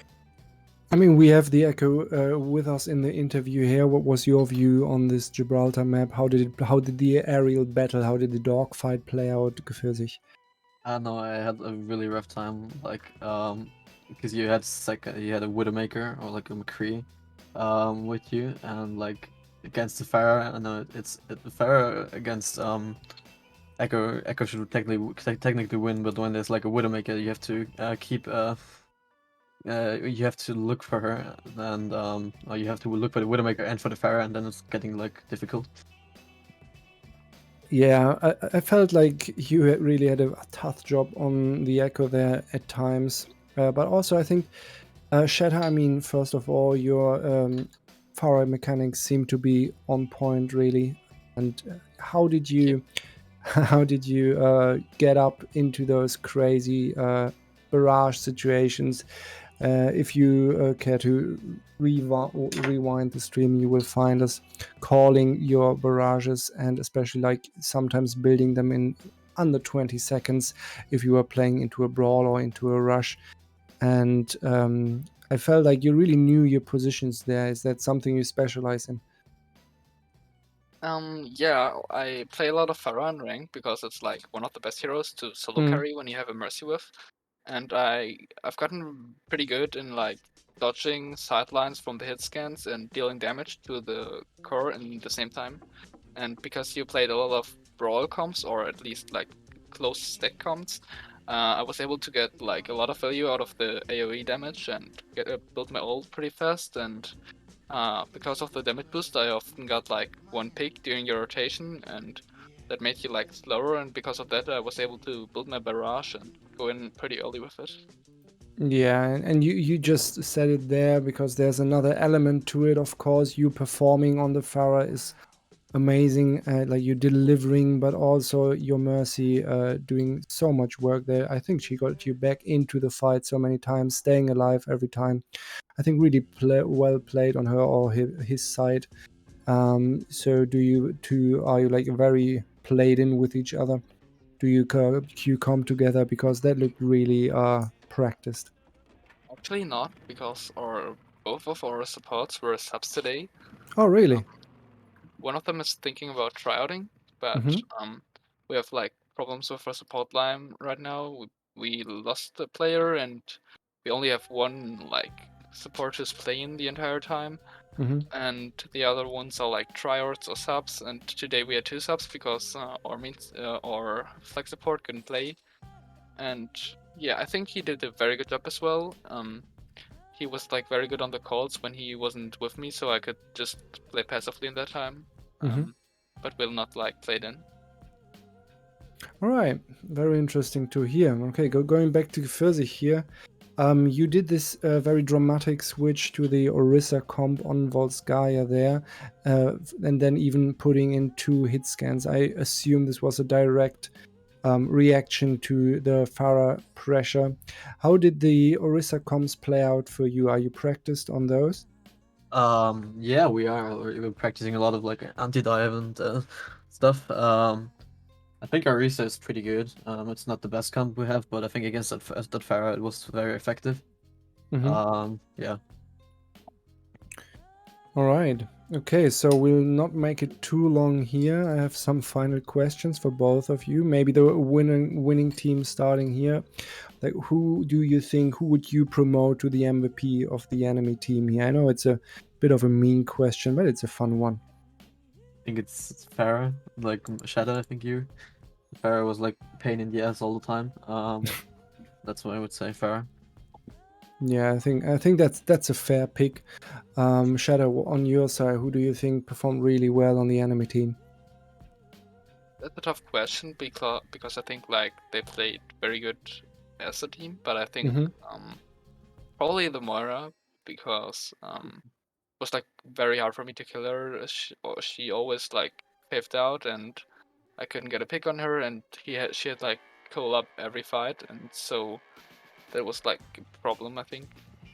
I mean, we have the Echo with us in the interview here. What was your view on this Gibraltar map? How did the aerial battle, how did the dogfight play out, Gefürzik? No, I had a really rough time, like, because you had a Widowmaker or like a McCree, with you, and like against the Pharah. I know the Pharah against Echo should technically win, but when there's like a Widowmaker, you have to keep you have to look for her, and or you have to look for the Widowmaker and for the Pharah, and then it's getting like difficult. Yeah, I felt like you really had a tough job on the Echo there at times. But also, I think, Shatter, I mean, first of all, your Pharah mechanics seem to be on point, really. And how did you how did you get up into those crazy barrage situations? If you care to rewind the stream, you will find us calling your barrages, and especially like sometimes building them in under 20 seconds if you are playing into a brawl or into a rush. And I felt like you really knew your positions there. Is that something you specialize in? Yeah, I play a lot of Pharah in rank because it's like one of the best heroes to solo carry when you have a Mercy with. And I've gotten pretty good in like dodging sidelines from the hit scans and dealing damage to the core in the same time. And because you played a lot of brawl comps, or at least like close stack comps, I was able to get like a lot of value out of the AoE damage and build my ult pretty fast. And because of the damage boost, I often got like one pick during your rotation, and that made you like slower. And because of that, I was able to build my barrage and go in pretty early with it. Yeah, and you just said it there because there's another element to it. Of course, you performing on the Pharah is amazing, like you delivering, but also your Mercy doing so much work there. I think she got you back into the fight so many times, staying alive every time. I think really well played on her or his side. So do you two, are you like very played in with each other? Do you come together, because that looked really practiced? Actually, not, because both of our supports were subs today. Oh, really? One of them is thinking about tryouting, but Mm-hmm. we have like problems with our support line right now. We lost a player, and we only have one like support who's playing the entire time, Mm-hmm. and the other ones are like tryouts or subs. And today we had two subs because our flex support couldn't play. And yeah, I think he did a very good job as well. He was like very good on the calls when he wasn't with me, so I could just play passively in that time. Mm-hmm. But will not like play in. All right, very interesting to hear. Okay, going back to Furzi here. You did this very dramatic switch to the Orisa comp on Volskaya there, and then even putting in 2 hit scans. I assume this was a direct reaction to the Pharah pressure. How did the Orisa comps play out for you? Are you practiced on those? Yeah, we are. We're practicing a lot of like anti-dive and stuff. I think our Orisa is pretty good. It's not the best comp we have, but I think against that Pharah, it was very effective. Yeah. All right. Okay, so we'll not make it too long here. I have some final questions for both of you. Maybe the winning team starting here. Like, who would you promote to the MVP of the enemy team here? I know it's a bit of a mean question, but it's a fun one. I think it's Pharah, like Shadow. I think Pharah was like pain in the ass all the time. That's what I would say, Pharah. Yeah, I think that's a fair pick. Shadow, on your side, who do you think performed really well on the enemy team? That's a tough question because I think like they played very good as a team, but I think probably the Moira, because it was like very hard for me to kill her. She always like paved out, and I couldn't get a pick on her, and she had like cool up every fight, and so that was like a problem. I think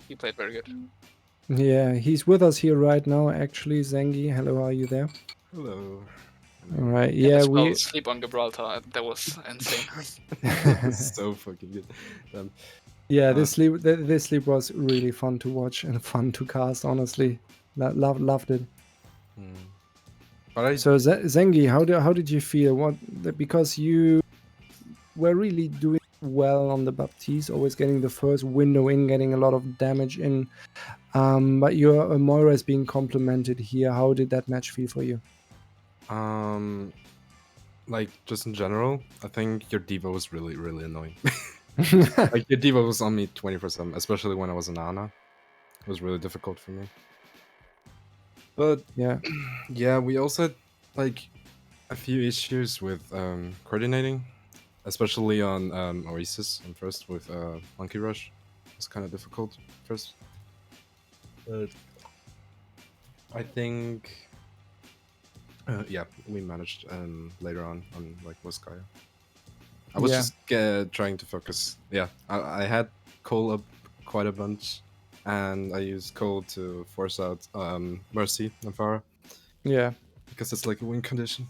he played very good. Yeah, he's with us here right now, actually. Zengi, hello, are you there? Hello. All right, Yeah, yeah, as well, we. sleep on Gibraltar. That was insane. That's so fucking good. Yeah, this sleep was really fun to watch and fun to cast. Honestly, loved it. But So Zengi, how did you feel? Because you were really doing well on the Baptiste, always getting the first window in, getting a lot of damage in. But your Moira is being complimented here. How did that match feel for you? like just in general, I think your Diva was really, really annoying. Like your Diva was on me 24/7, especially when I was in Ana. It was really difficult for me. But Yeah. yeah, we also had like a few issues with coordinating, especially on Oasis and first with Monkey Rush. It was kind of difficult first. But I think yeah, we managed later on like Voskaya. I was Yeah. just trying to focus. Yeah, I had Cole up quite a bunch, and I used Cole to force out Mercy and Farah Yeah. because it's like a win condition.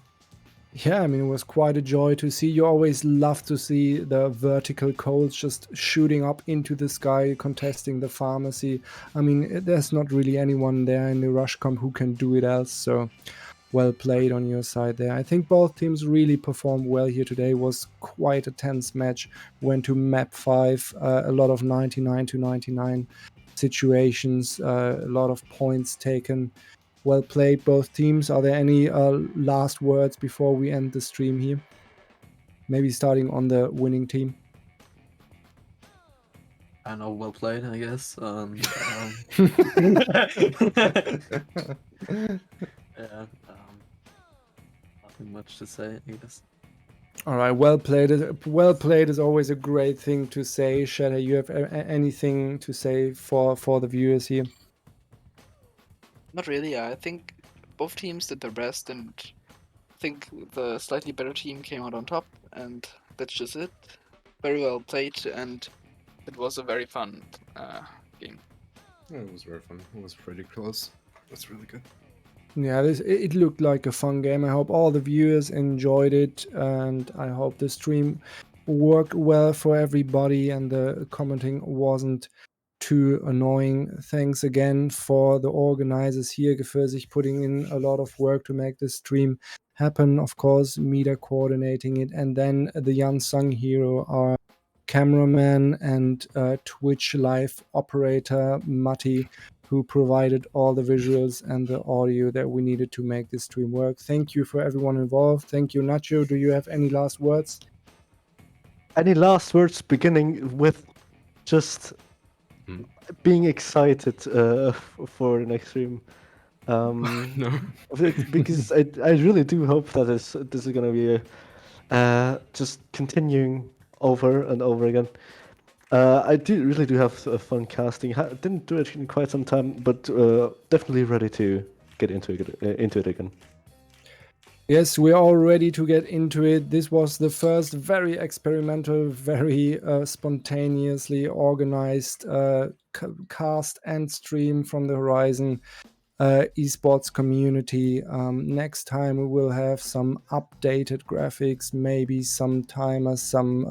Yeah, I mean, it was quite a joy to see. You always love to see the vertical coals just shooting up into the sky, contesting the pharmacy. I mean, there's not really anyone there in the rush comp who can do it else. So well played on your side there. I think both teams really performed well here today. It was quite a tense match. Went to map 5, a lot of 99 to 99 situations, a lot of points taken. Well played, both teams. Are there any last words before we end the stream here? Maybe starting on the winning team. I know, well played, I guess. Yeah, nothing much to say, I guess. All right, well played. Well played is always a great thing to say. Shadow, you have anything to say for the viewers here? Not really. I think both teams did their best, and I think the slightly better team came out on top, and that's just it. Very well played, and it was a very fun game. Yeah, it was very fun. It was pretty close. That's really good. Yeah, it looked like a fun game. I hope all the viewers enjoyed it, and I hope the stream worked well for everybody and the commenting wasn't too annoying. Thanks again for the organizers here, Gefäßig, putting in a lot of work to make this stream happen. Of course, Mida coordinating it, and then the unsung hero, our cameraman and Twitch live operator, Matti, who provided all the visuals and the audio that we needed to make this stream work. Thank you for everyone involved. Thank you, Nacho. Do you have any last words? Any last words beginning with just being excited for the next stream? No. Because I really do hope that this is gonna be just continuing over and over again. I really do have fun casting. Didn't do it in quite some time, but definitely ready to get into it again. Yes, we're all ready to get into it. This was the first very experimental, very spontaneously organized cast and stream from the Horizon esports community. Next time we will have some updated graphics, maybe some timers, some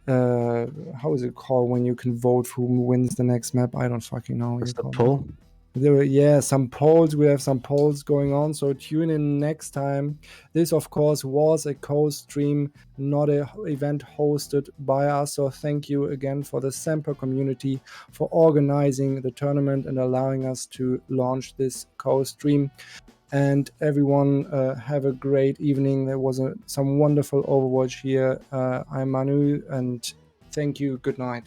how is it called when you can vote who wins the next map? I don't fucking know. Is that poll? There were, some polls. We have some polls going on, so tune in next time. This, of course, was a co-stream, not a event hosted by us. So thank you again for the Semper community for organizing the tournament and allowing us to launch this co-stream. And everyone, have a great evening. There was some wonderful Overwatch here. I'm Manu, and thank you. Good night.